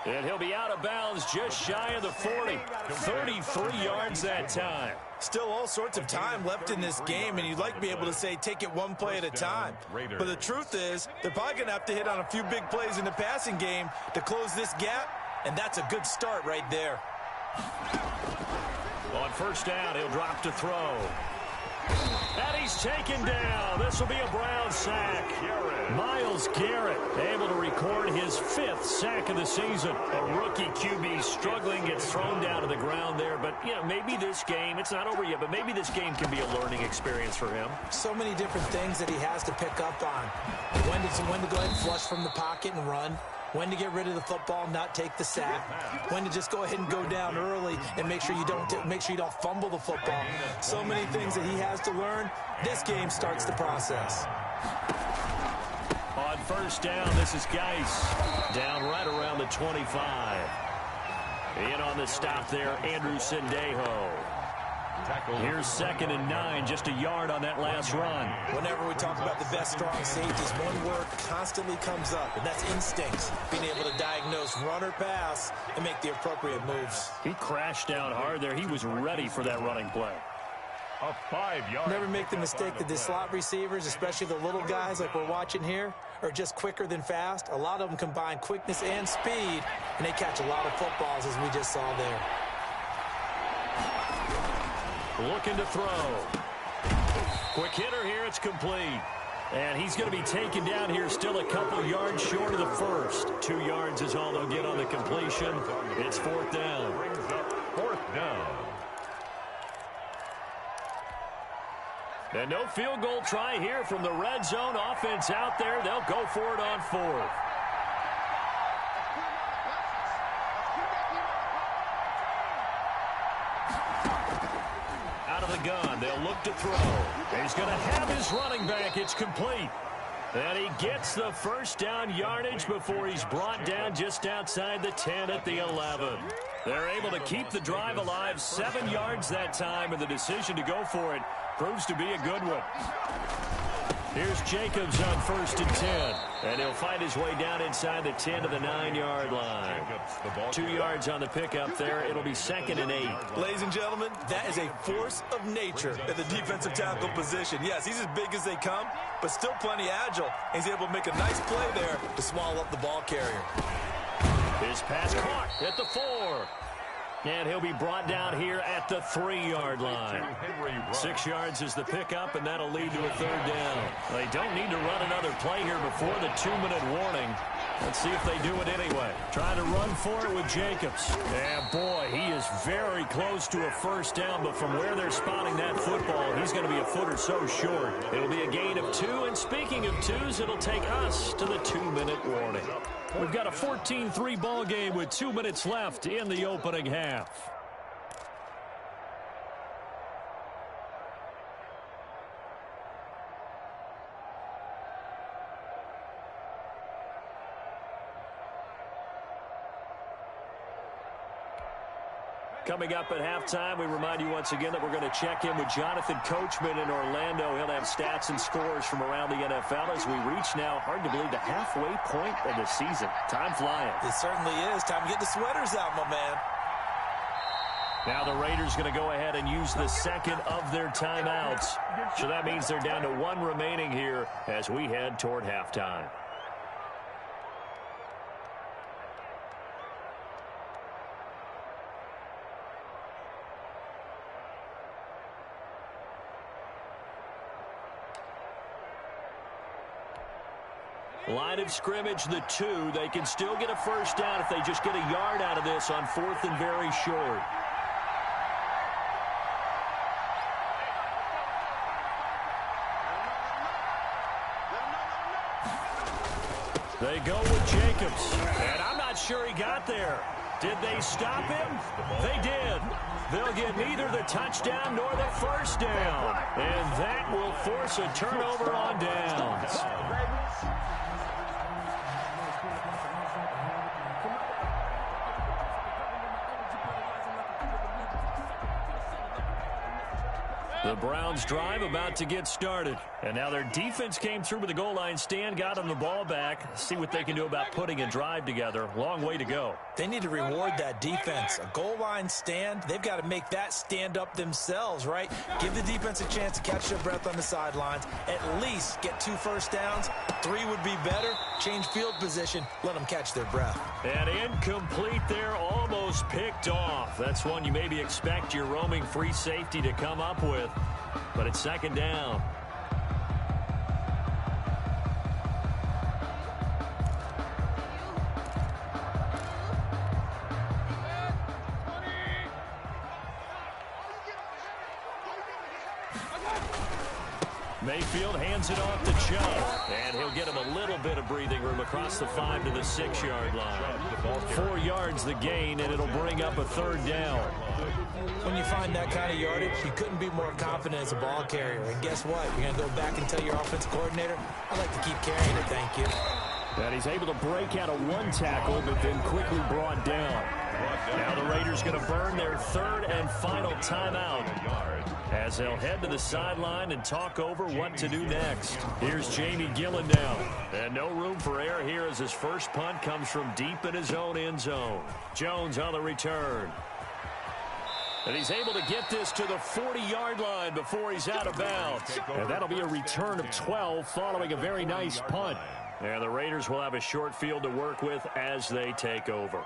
And he'll be out of bounds just shy of the 40. 33 yards that time. Still all sorts of time left in this game, and you'd like to be able to say take it one play at a time. But the truth is, they're probably going to have to hit on a few big plays in the passing game to close this gap, and that's a good start right there. On first down, he'll drop to throw. And he's taken down. This will be a Brown sack. Myles Garrett able to record his 5th sack of the season. A rookie QB struggling, gets thrown down to the ground there. But, you know, maybe this game, it's not over yet, but maybe this game can be a learning experience for him. So many different things that he has to pick up on. When to go ahead and flush from the pocket and run. When to get rid of the football, not take the sack. When to just go ahead and go down early and make sure you don't fumble the football. So many things that he has to learn. This game starts the process. On first down, this is Geis. Down right around the 25. In on the stop there, Andrew Sendejo. Here's 2nd and 9, just a yard on that last run. Whenever we talk about the best strong safeties, one word constantly comes up, and that's instincts. Being able to diagnose run or pass and make the appropriate moves. He crashed down hard there. He was ready for that running play. A 5-yard. Never make the mistake that the slot receivers, especially the little guys like we're watching here, are just quicker than fast. A lot of them combine quickness and speed, and they catch a lot of footballs, as we just saw there. Looking to throw. Quick hitter here. It's complete. And he's going to be taken down here, still a couple yards short of the first. 2 yards is all they'll get on the completion. It's 4th down. Brings up 4th down. And no field goal try here from the red zone. Offense out there. They'll go for it on 4th. Out of the gun. They'll look to throw. He's going to have his running back. It's complete. And he gets the first down yardage before he's brought down just outside the 10 at the 11. They're able to keep the drive alive. 7 yards that time, and the decision to go for it proves to be a good one. Here's Jacobs on 1st and 10. And he'll find his way down inside the 10 to the 9-yard line. 2 yards on the pickup there. It'll be 2nd and 8. Ladies and gentlemen, that is a force of nature at the defensive tackle position. Yes, he's as big as they come, but still plenty agile. He's able to make a nice play there to swallow up the ball carrier. His pass caught at the 4. And he'll be brought down here at the 3-yard line. 6 yards is the pickup, and that'll lead to a 3rd down. They don't need to run another play here before the 2-minute warning. Let's see if they do it anyway. Trying to run for it with Jacobs. And boy, he is very close to a first down, but from where they're spotting that football, he's going to be a foot or so short. It'll be a gain of 2, and speaking of 2s, it'll take us to the 2-minute warning. We've got a 14-3 ball game with 2 minutes left in the opening half. Coming up at halftime, we remind you once again that we're going to check in with Jonathan Coachman in Orlando. He'll have stats and scores from around the NFL as we reach now, hard to believe, the halfway point of the season. Time flying. It certainly is. Time to get the sweaters out, my man. Now the Raiders going to go ahead and use the second of their timeouts. So that means they're down to 1 remaining here as we head toward halftime. Line of scrimmage, the 2. They can still get a first down if they just get a yard out of this on 4th and very short. They go with Jacobs. And I'm not sure he got there. Did they stop him? They did. They'll get neither the touchdown nor the first down. And that will force a turnover on downs. The Browns drive about to get started. And now their defense came through with the goal line stand, got them the ball back. See what they can do about putting a drive together. Long way to go. They need to reward that defense. A goal line stand, they've got to make that stand up themselves, right? Give the defense a chance to catch their breath on the sidelines. At least get 2 first downs. 3 would be better. Change field position. Let them catch their breath. And incomplete there, almost picked off. That's one you maybe expect your roaming free safety to come up with. But it's second down. Mayfield hands it off to Chubb, and he'll get him a little bit of breathing room across the 5 to the 6-yard line. 4 yards the gain, and it'll bring up a third down. When you find that kind of yardage, you couldn't be more confident as a ball carrier. And guess what? You're going to go back and tell your offensive coordinator, I'd like to keep carrying it, thank you. And he's able to break out of 1 tackle, but then quickly brought down. Now the Raiders going to burn their 3rd and final timeout as they'll head to the sideline and talk over what to do next. Here's Jamie Gillen now. And no room for error here as his first punt comes from deep in his own end zone. Jones on the return. And he's able to get this to the 40-yard line before he's out of bounds. And that'll be a return of 12 following a very nice punt. And the Raiders will have a short field to work with as they take over.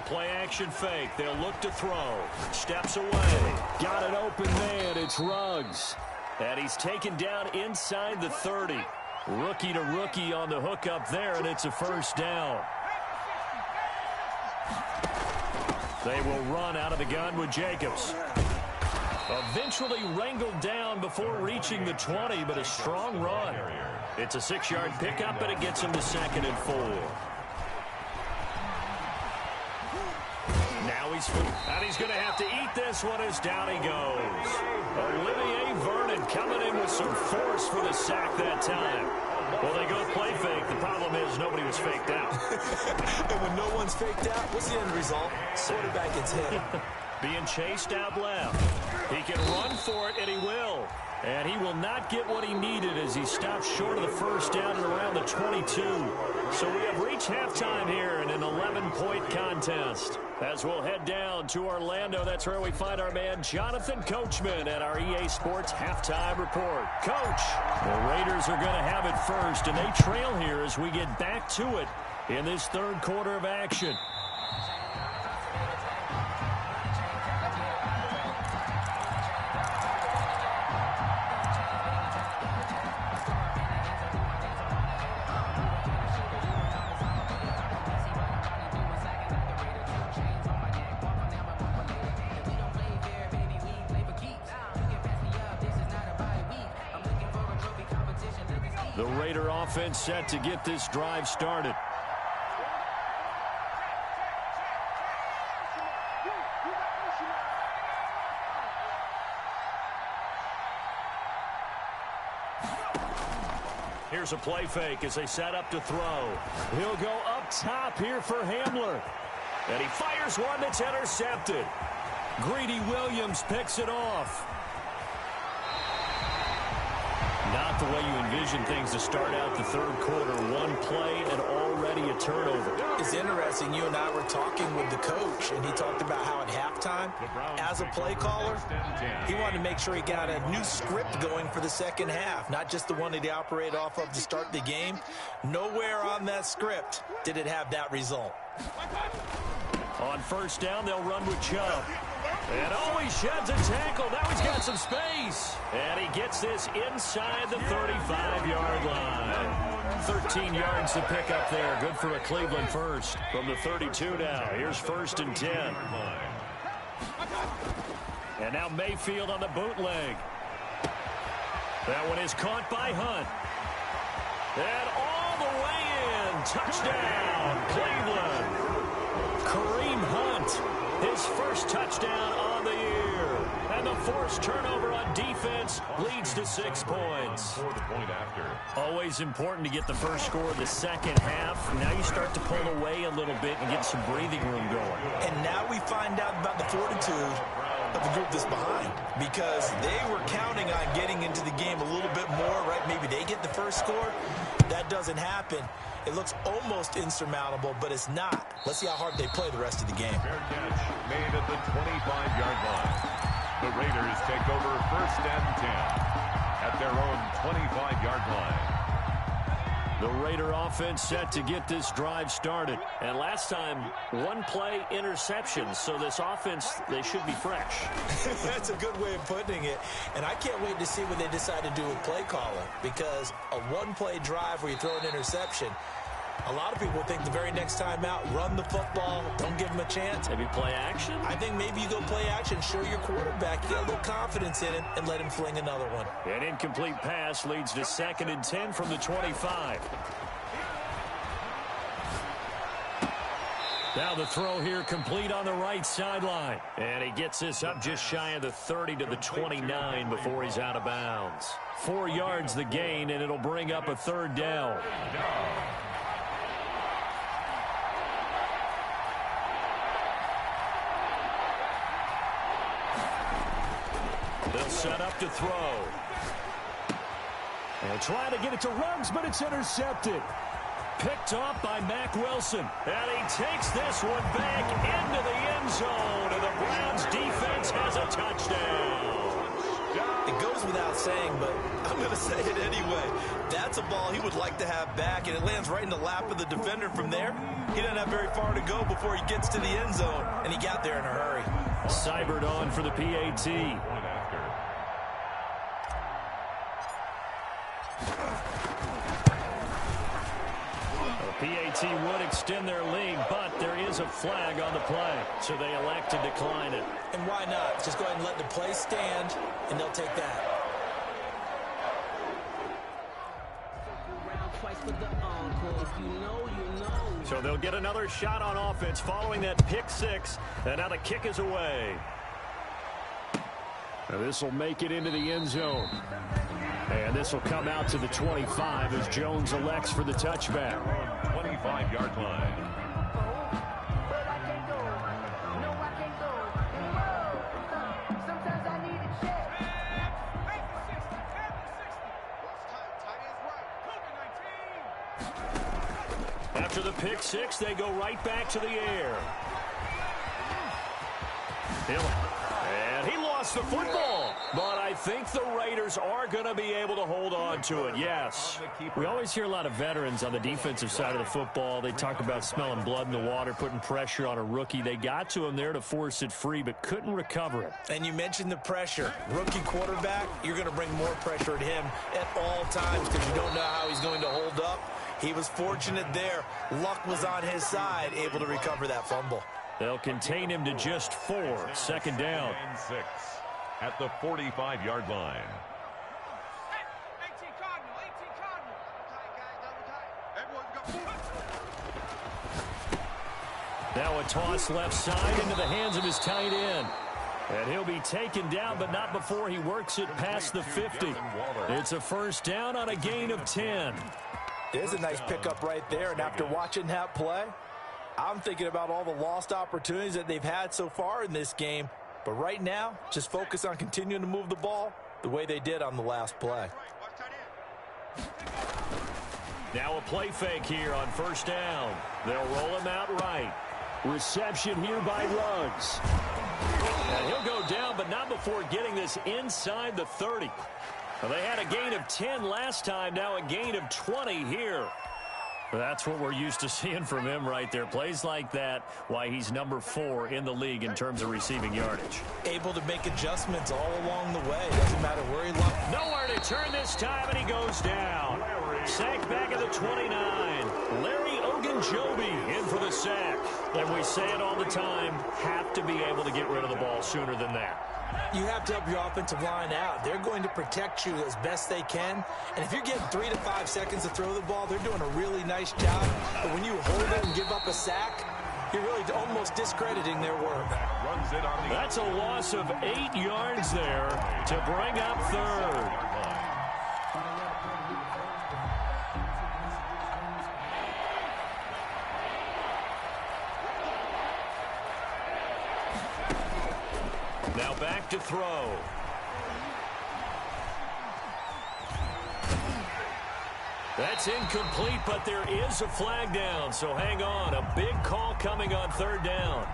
Play-action fake. They'll look to throw. Steps away. Got an open man. It's Ruggs. And he's taken down inside the 30. Rookie to rookie on the hook up there, and it's a first down. They will run out of the gun with Jacobs. Eventually wrangled down before reaching the 20, but a strong run. It's a 6-yard pickup, and it gets him to 2nd and 4. And he's going to have to eat this one as down he goes. Olivier Vernon coming in with some force for the sack that time. Well, they go play fake. The problem is nobody was faked out. And when no one's faked out, what's the end result? Quarterback gets hit. Being chased out left. He can run for it, and he will. And he will not get what he needed as he stops short of the first down and around the 22. So we have reached halftime here in an 11-point contest. As we'll head down to Orlando, that's where we find our man Jonathan Coachman at our EA Sports Halftime Report. Coach, the Raiders are going to have it first, and they trail here as we get back to it in this 3rd quarter of action. The Raider offense set to get this drive started. Here's a play fake as they set up to throw. He'll go up top here for Hamler. And he fires one that's intercepted. Greedy Williams picks it off. Not the way you envision things to start out the 3rd quarter. 1 play and already a turnover. It's interesting. You and I were talking with the coach, and he talked about how at halftime, as a play caller, he wanted to make sure he got a new script going for the second half, not just the one that he operated off of to start the game. Nowhere on that script did it have that result. On first down, they'll run with Chubb. And he sheds a tackle. Now he's got some space. And he gets this inside the 35-yard line. 13 yards to pick up there. Good for a Cleveland first. From the 32 now. Here's 1st and 10. And now Mayfield on the bootleg. That one is caught by Hunt. And all the way in. Touchdown, Cleveland. Kareem Hunt, his first touchdown on the year. And the forced turnover on defense leads to 6 points. Always important to get the first score of the second half. Now you start to pull away a little bit and get some breathing room going. And now we find out about the fortitude of the group that's behind, because they were counting on getting into the game a little bit more, right? Maybe they get the first score. That doesn't happen. It looks almost insurmountable, but it's not. Let's see how hard they play the rest of the game. Fair catch made at the 25-yard line. The Raiders take over 1st and 10 at their own 25-yard line. The Raider offense set to get this drive started. And last time, one play interception. So this offense, they should be fresh. That's a good way of putting it. And I can't wait to see what they decide to do with play calling. Because a one-play drive where you throw an interception, a lot of people think the very next time out, run the football, don't give them a chance. Maybe play action? I think maybe you go play action, show your quarterback, you got a little confidence in him, and let him fling another one. An incomplete pass leads to 2nd and 10 from the 25. Now the throw here complete on the right sideline. And he gets this up just shy of the 30 to the 29 before he's out of bounds. 4 yards the gain, and it'll bring up a 3rd down. They'll set up to throw. And trying to get it to Ruggs, but it's intercepted. Picked off by Mack Wilson. And he takes this one back into the end zone. And the Browns defense has a touchdown. It goes without saying, but I'm going to say it anyway. That's a ball he would like to have back, and it lands right in the lap of the defender from there. He doesn't have very far to go before he gets to the end zone, and he got there in a hurry. Seibert on for the PAT. PAT would extend their lead, but there is a flag on the play, so they elect to decline it. And why not? Just go ahead and let the play stand, and they'll take that. So they'll get another shot on offense following that pick 6, and now the kick is away. This will make it into the end zone. And this will come out to the 25 as Jones elects for the touchback. 25-yard line. After the pick 6, they go right back to the air. And he lost the football. But I think the Raiders are going to be able to hold on to it, yes. We always hear a lot of veterans on the defensive side of the football. They talk about smelling blood in the water, putting pressure on a rookie. They got to him there to force it free, but couldn't recover it. And you mentioned the pressure. Rookie quarterback, you're going to bring more pressure at him at all times because you don't know how he's going to hold up. He was fortunate there. Luck was on his side, able to recover that fumble. They'll contain him to just 4. 2nd down. 6 at the 45-yard line. Now a toss left side into the hands of his tight end. And he'll be taken down, but not before he works it past the 50. It's a 1st down on a gain of 10. There's a nice pickup right there, and after watching that play, I'm thinking about all the lost opportunities that they've had so far in this game. But right now, just focus on continuing to move the ball the way they did on the last play. Now a play fake here on 1st down. They'll roll him out right. Reception here by Ruggs. And he'll go down, but not before getting this inside the 30. Well, they had a gain of 10 last time, now a gain of 20 here. That's what we're used to seeing from him right there. Plays like that, why he's number 4 in the league in terms of receiving yardage. Able to make adjustments all along the way. Doesn't matter where he left. Nowhere to turn this time, and he goes down. Sacked back at the 29. Larry Ogunjobi in for the sack. And we say it all the time, have to be able to get rid of the ball sooner than that. You have to help your offensive line out. They're going to protect you as best they can. And if you're getting 3 to 5 seconds to throw the ball, they're doing a really nice job. But when you hold it and give up a sack, you're really almost discrediting their work. That's a loss of 8 yards there to bring up 3rd. Now back to throw. That's incomplete, but there is a flag down, so hang on. A big call coming on 3rd down.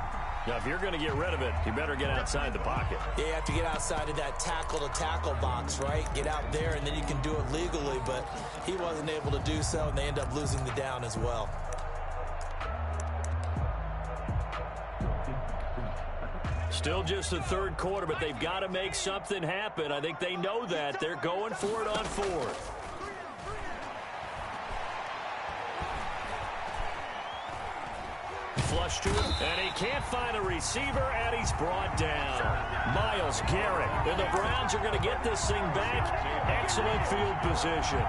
Now, if you're going to get rid of it, you better get outside the pocket. Yeah, you have to get outside of that tackle-to-tackle box, right? Get out there, and then you can do it legally, but he wasn't able to do so, and they end up losing the down as well. Still just the 3rd quarter, but they've got to make something happen. I think they know that. They're going for it on 4th. Flush to him, and he can't find a receiver, and he's brought down. Myles Garrett, and the Browns are going to get this thing back. Excellent field position.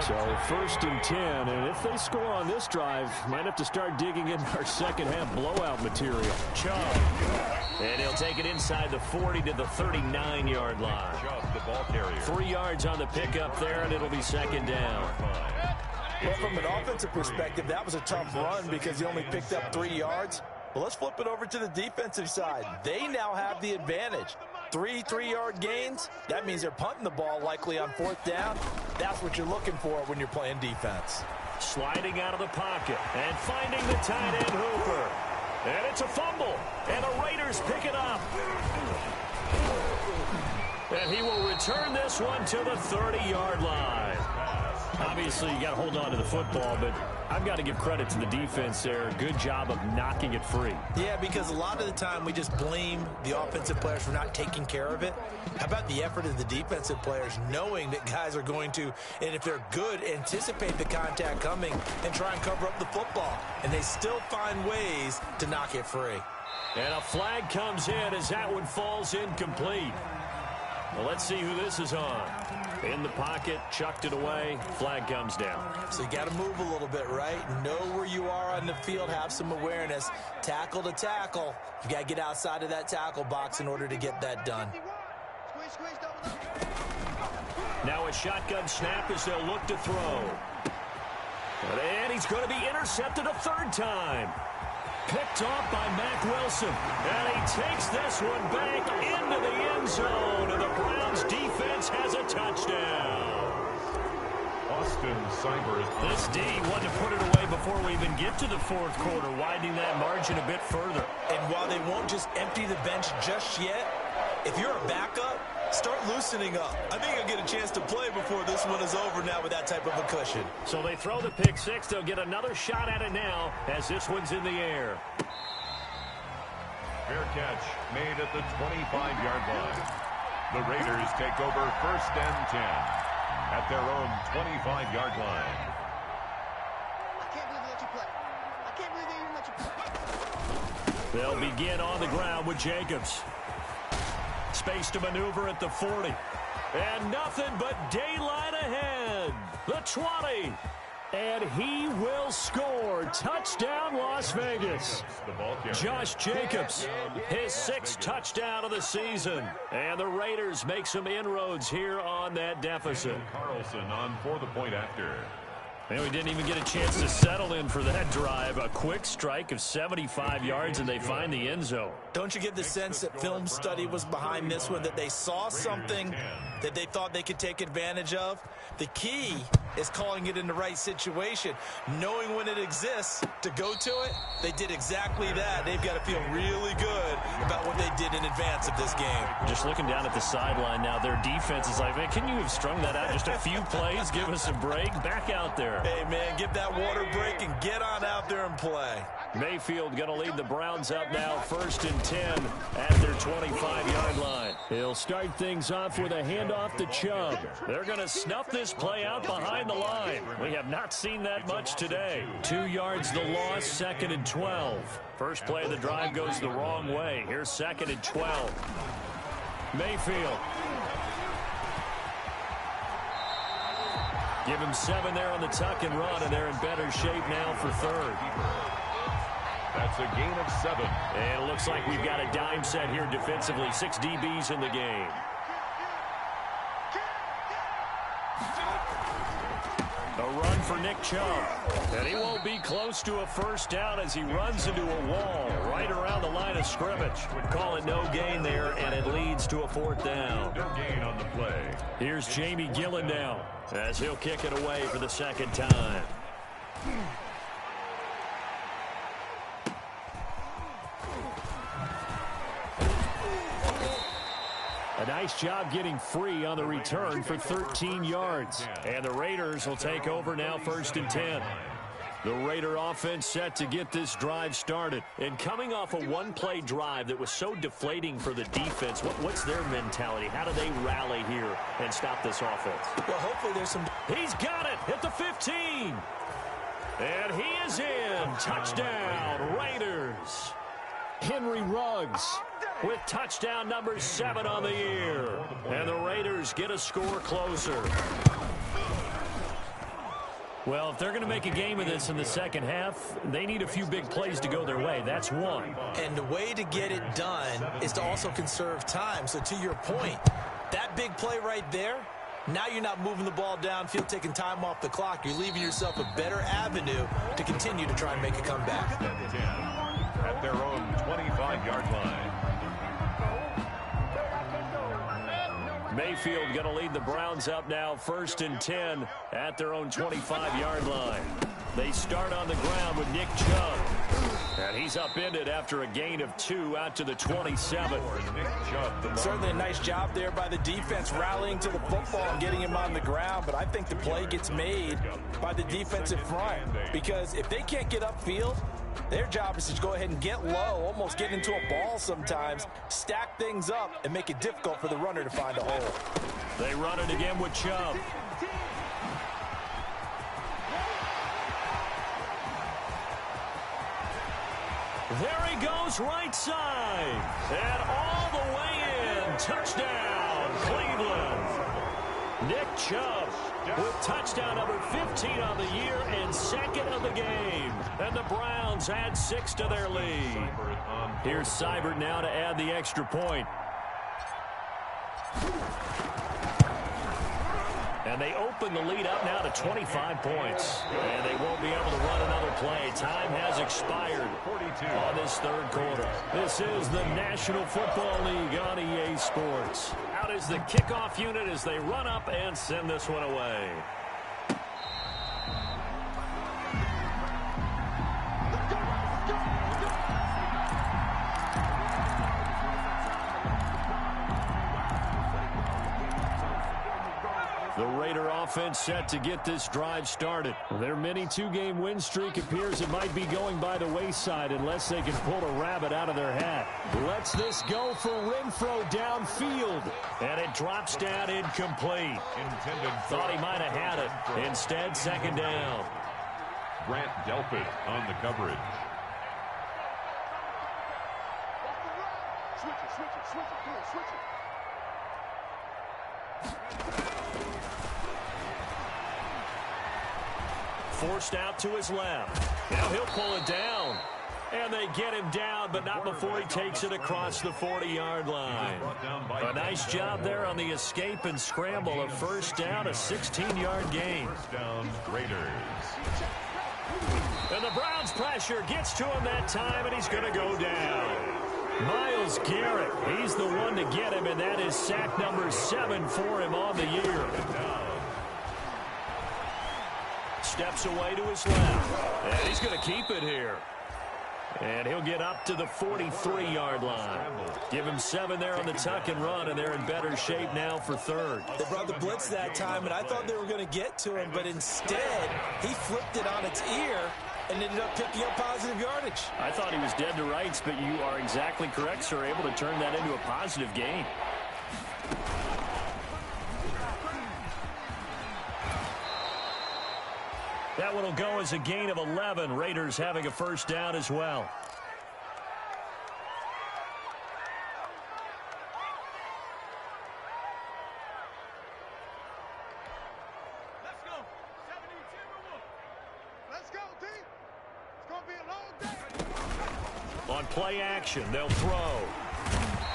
So 1st and 10, and if they score on this drive, might have to start digging in our second-half blowout material. Chubb, and he'll take it inside the 40 to the 39-yard line. 3 yards on the pickup there, and it'll be 2nd down. Well, from an offensive perspective, that was a tough run because he only picked up 3 yards. Well, let's flip it over to the defensive side. They now have the advantage. 3 3-yard gains, that means they're punting the ball likely on 4th down. That's what you're looking for when you're playing defense. Sliding out of the pocket and finding the tight end Hooper. And it's a fumble, and the Raiders pick it up. And he will return this one to the 30-yard line. Obviously, you got to hold on to the football, but I've got to give credit to the defense there. Good job of knocking it free. Yeah, because a lot of the time we just blame the offensive players for not taking care of it. How about the effort of the defensive players knowing that guys are going to, and if they're good, anticipate the contact coming and try and cover up the football. And they still find ways to knock it free. And a flag comes in as that one falls incomplete. Well, let's see who this is on. In the pocket, chucked it away, flag comes down. So you got to move a little bit, right? Know where you are on the field, have some awareness. Tackle to tackle. You got to get outside of that tackle box in order to get that done. Now a shotgun snap as they'll look to throw. And he's going to be intercepted a 3rd time. Picked off by Mack Wilson. And he takes this one back into the end zone. And the Browns defense has a touchdown. Austin Cybers. This D wanted to put it away before we even get to the 4th quarter, widening that margin a bit further. And while they won't just empty the bench just yet, if you're a backup, start loosening up. I think you'll get a chance to play before this one is over now with that type of a cushion. So they throw the pick 6. They'll get another shot at it now as this one's in the air. Fair catch made at the 25-yard line. The Raiders take over 1st and 10 at their own 25-yard line. I can't believe they let you play. I can't believe they even let you play. They'll begin on the ground with Jacobs. Space to maneuver at the 40. And nothing but daylight ahead. The 20. And he will score. Touchdown, Las Vegas. Josh Jacobs, his 6th touchdown of the season. And the Raiders make some inroads here on that deficit. Carlson on for the point after. And we didn't even get a chance to settle in for that drive. A quick strike of 75 yards, and they find the end zone. Don't you get the sense that film study was behind this one, that they saw something that they thought they could take advantage of? The key is calling it in the right situation, knowing when it exists to go to it. They did exactly that. They've got to feel really good about what they did in advance of this game. Just looking down at the sideline now, their defense is like, man, can you have strung that out just a few plays? Give us a break. Back out there. there. Hey, man, give that water break and get on out there and play. Mayfield going to lead the Browns up now 1st and 10 at their 25-yard line. He'll start things off with a handoff to Chubb. They're going to snuff this play out behind the line. We have not seen that much today. 2 yards the loss, 2nd and 12. First play of the drive goes the wrong way. Here's 2nd and 12. Mayfield. Give him 7 there on the tuck and run, and they're in better shape now for 3rd. That's a gain of 7. And it looks like we've got a dime set here defensively. 6 DBs in the game. A run for Nick Chubb. And he won't be close to a first down as he runs into a wall right around the line of scrimmage. Call it no gain there, and it leads to a 4th down. No gain on the play. Here's Jamie Gillen now as he'll kick it away for the 2nd time. A nice job getting free on the return for 13 yards. And the Raiders will take over now 1st and 10. The Raider offense set to get this drive started. And coming off a one-play drive that was so deflating for the defense, what's their mentality? How do they rally here and stop this offense? Well, hopefully there's some... He's got it at the 15. And he is in. Touchdown, Raiders. Henry Ruggs with touchdown number 7 on the year. And the Raiders get a score closer. Well, if they're going to make a game of this in the second half, they need a few big plays to go their way. That's one. And the way to get it done is to also conserve time. So to your point, that big play right there, now you're not moving the ball downfield, taking time off the clock. You're leaving yourself a better avenue to continue to try and make a comeback. At their own 25-yard line. Mayfield going to lead the Browns up now 1st and 10 at their own 25-yard line. They start on the ground with Nick Chubb. And he's upended after a gain of 2 out to the 27. Certainly a nice job there by the defense rallying to the football and getting him on the ground. But I think the play gets made by the defensive front. Because if they can't get upfield, their job is to go ahead and get low, almost get into a ball sometimes, stack things up, and make it difficult for the runner to find a hole. They run it again with Chubb. There he goes right side. And all the way in. Touchdown, Cleveland. Nick Chubb with touchdown number 15 on the year and 2nd of the game. And the Browns add 6 to their lead. Here's Seibert now to add the extra point. And they open the lead up now to 25 points. And they won't be able to run another play. Time has expired on this 3rd quarter. This is the National Football League on EA Sports. Out is the kickoff unit as they run up and send this one away. The Raider offense set to get this drive started. Their mini 2-game win streak appears it might be going by the wayside unless they can pull a rabbit out of their hat. Lets this go for Renfro downfield. And it drops down incomplete. Thought he might have had it. Instead, 2nd down. Grant Delpit on the coverage. Forced out to his left. Now he'll pull it down. And they get him down, but not before he takes it across the 40-yard line. A nice job there on the escape and scramble. A 1st down, a 16-yard gain. First down, Raiders. And the Browns pressure gets to him that time, and he's going to go down. Myles Garrett, he's the one to get him, and that is sack number 7 for him on the year. Steps away to his left, and he's going to keep it here. And he'll get up to the 43-yard line. Give him 7 there on the tuck and run, and they're in better shape now for third. They brought the blitz that time, and I thought they were going to get to him, but instead he flipped it on its ear and ended up picking up positive yardage. I thought he was dead to rights, but you are exactly correct, sir. Able to turn that into a positive gain. That one will go as a gain of 11. Raiders having a first down as well. Let's go. 72-1. Let's go, team. It's going to be a long day. On play action, they'll throw.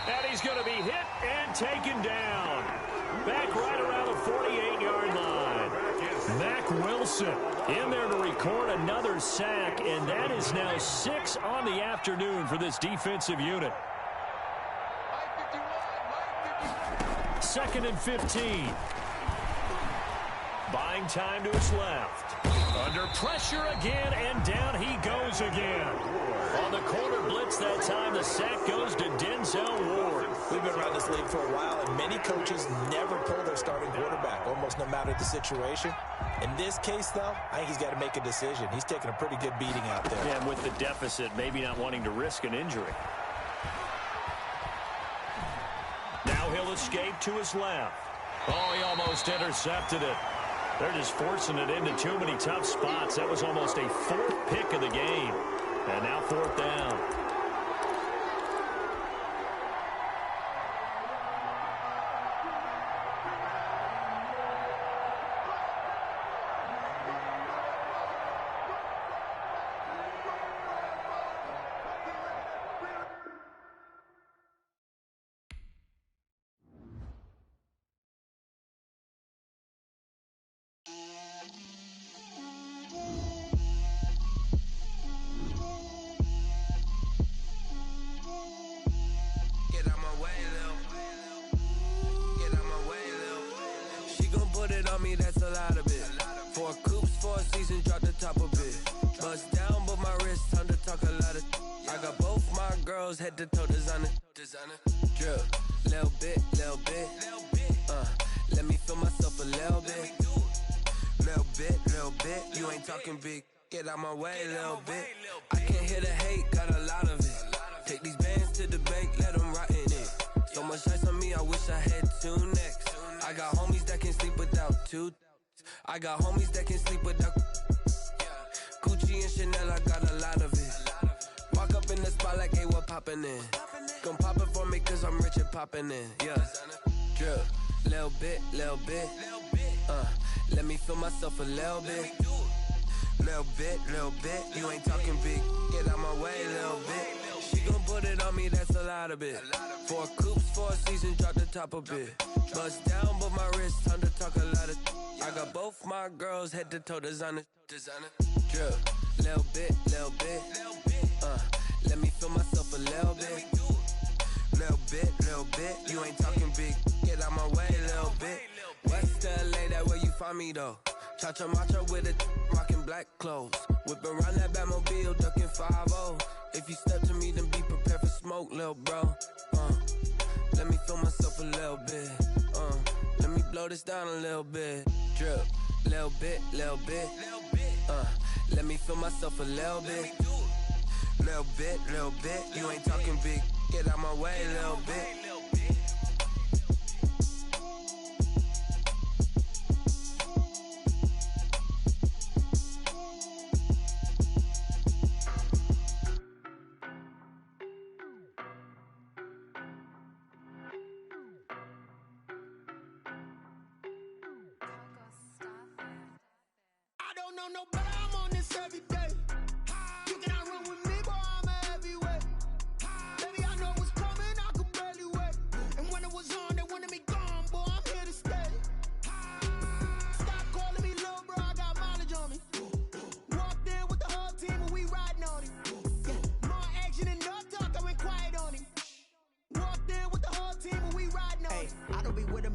And he's going to be hit and taken down. Back right around the 48-yard line. Mack Wilson in there to record another sack, and that is now 6 on the afternoon for this defensive unit. 2nd and 15. Buying time to his left. Under pressure again, and down he goes again. On the corner blitz that time, the sack goes to Denzel Ward. We've been around this league for a while, and many coaches never pull their starting quarterback, almost no matter the situation. In this case, though, I think he's got to make a decision. He's taking a pretty good beating out there. Yeah, and with the deficit, maybe not wanting to risk an injury. Now he'll escape to his left. Oh, he almost intercepted it. They're just forcing it into too many tough spots. That was almost a 4th pick of the game. And now 4th down. That's a lot of it. 4 coops, 4 seasons, drop the top of it. Bust down, but my wrist, time to talk a lot of. I got both my girls head to toe designer. Drip, little bit. Let me feel myself a little bit. Little bit. You ain't talking big. Get out my way, little bit. I can't hear the hate, got a lot of it. Take these bands to the bank, let them rot in it. So much ice on me, I wish I had 2 necks. I got homies that can sleep without 2. I got homies that can sleep without Gucci and Chanel, I got a lot of it. Walk up in the spot like, hey, what poppin' in? Come pop it for me, cause I'm rich and poppin' in. Yeah. Drip, little bit. Let me feel myself a little bit. Little bit. You ain't talking big. Get out my way, little bit. She gon' put it on me, that's a lot of it. 4 coops, 4 seasons, drop the top of it. Bust down, but my wrist, time to talk a lot of. I got both my girls head to toe designer. Drip, little bit. Let me feel myself a little bit. Little bit. You ain't talking big. Get out my way, little bit. West LA, that where you find me though. Cha-cha matcha with it, rocking black clothes. Whip around that Batmobile, ducking 5-0. If you step to me, then be prepared for smoke, little bro. Let me feel myself a little bit. Let me blow this down a little bit. Drip, little bit. Let me feel myself a little bit. Little bit. You ain't talking big. Get out my way, little bit.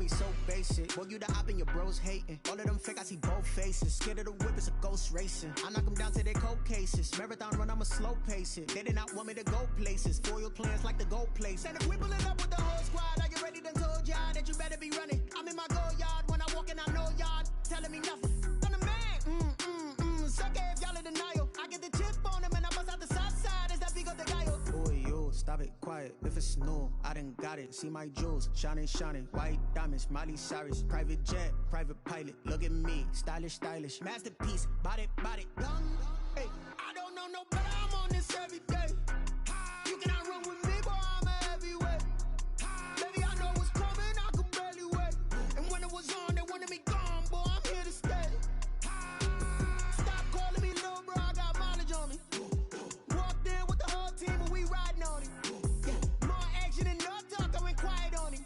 so basic. Boy, you the op and your bros hating. All of them fake, I see both faces. Scared of the whip, it's a ghost racing. I knock them down to their cold cases. Marathon run, I'ma slow pace it. They did not want me to go places. Foil plans like the gold place. And if we pulling up with the whole squad, are you ready? Done told y'all that you better be running. I'm in my go yard. When I walk in, I know y'all telling me nothing. I'm the man. Suck it if y'all in denial. I get the chip on them and I bust out the south side. Is that Vigo de Gallo? Boy, yo, stop it, quiet. If it's new, I done got it. See my jewels, shining, shining. White diamonds, Miley Cyrus. Private jet, private pilot. Look at me, stylish, stylish. Masterpiece, body, body. Young, hey, I don't know no better. I'm on this every day. You cannot run with me, boy, I'm a heavyweight. Baby, I know what's coming, I could barely wait. And when it was on, they wanted me gone, boy, I'm here to stay. Stop calling me little bro, I got mileage on me. Walked in with the whole team and we riding on it. Yeah, more action and no talk, I went quiet on him.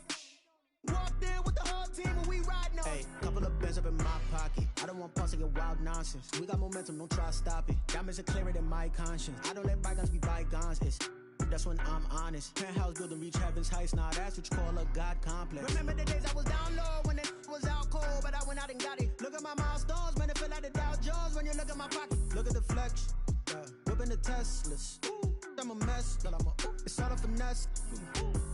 Walked in with the whole team and we riding on it. Hey, couple of bands up in my pocket. I don't want pause to get wild nonsense. We got momentum, don't try to stop it. Diamonds are clearer than my conscience. I don't let bygones be bygones, that's when I'm honest. Penthouse building, reach heaven's heights. Nah, that's what you call a God complex. Remember the days I was down low when it was out cold, but I went out and got it. Look at my milestones, man, it feel like the Dow Jones when you look at my pocket. Look at the flex, whipping the Teslas. I'm a mess, it's all a finesse.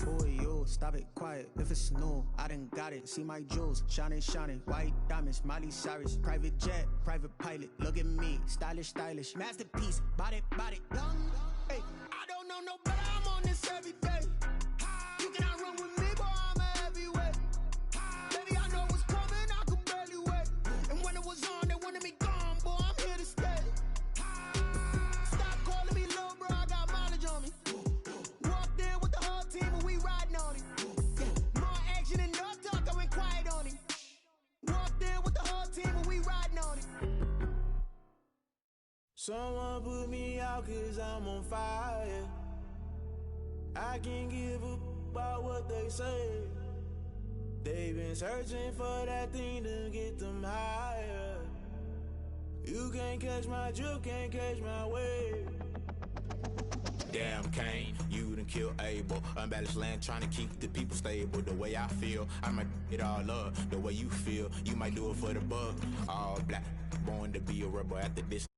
Boy, yo, stop it, quiet. If it's new, I done got it. See my jewels, shining, shining. White diamonds, Miley Cyrus. Private jet, private pilot. Look at me, stylish, stylish. Masterpiece, body, body. Young, hey, I don't know no better. I'm on this every day. You cannot run with me, boy, I'm a heavyweight. Baby, I know what's coming, I could barely wait. And when it was on, they wanted me gone, boy, I'm here to stay. Stop calling me little bro, I got mileage on me. Walked in with the whole team and we riding on it. Yeah, more action and no talk, I went quiet on him. Walked in with the whole team and we riding on it. Someone put me out 'cause I'm on fire. I can't give a about what they say. They've been searching for that thing to get them higher. You can't catch my drift, can't catch my wave. Damn Kane, you done kill Abel. Unbalanced land trying to keep the people stable. The way I feel, I might it all up. The way you feel, you might do it for the buck. All black, born to be a rebel after this.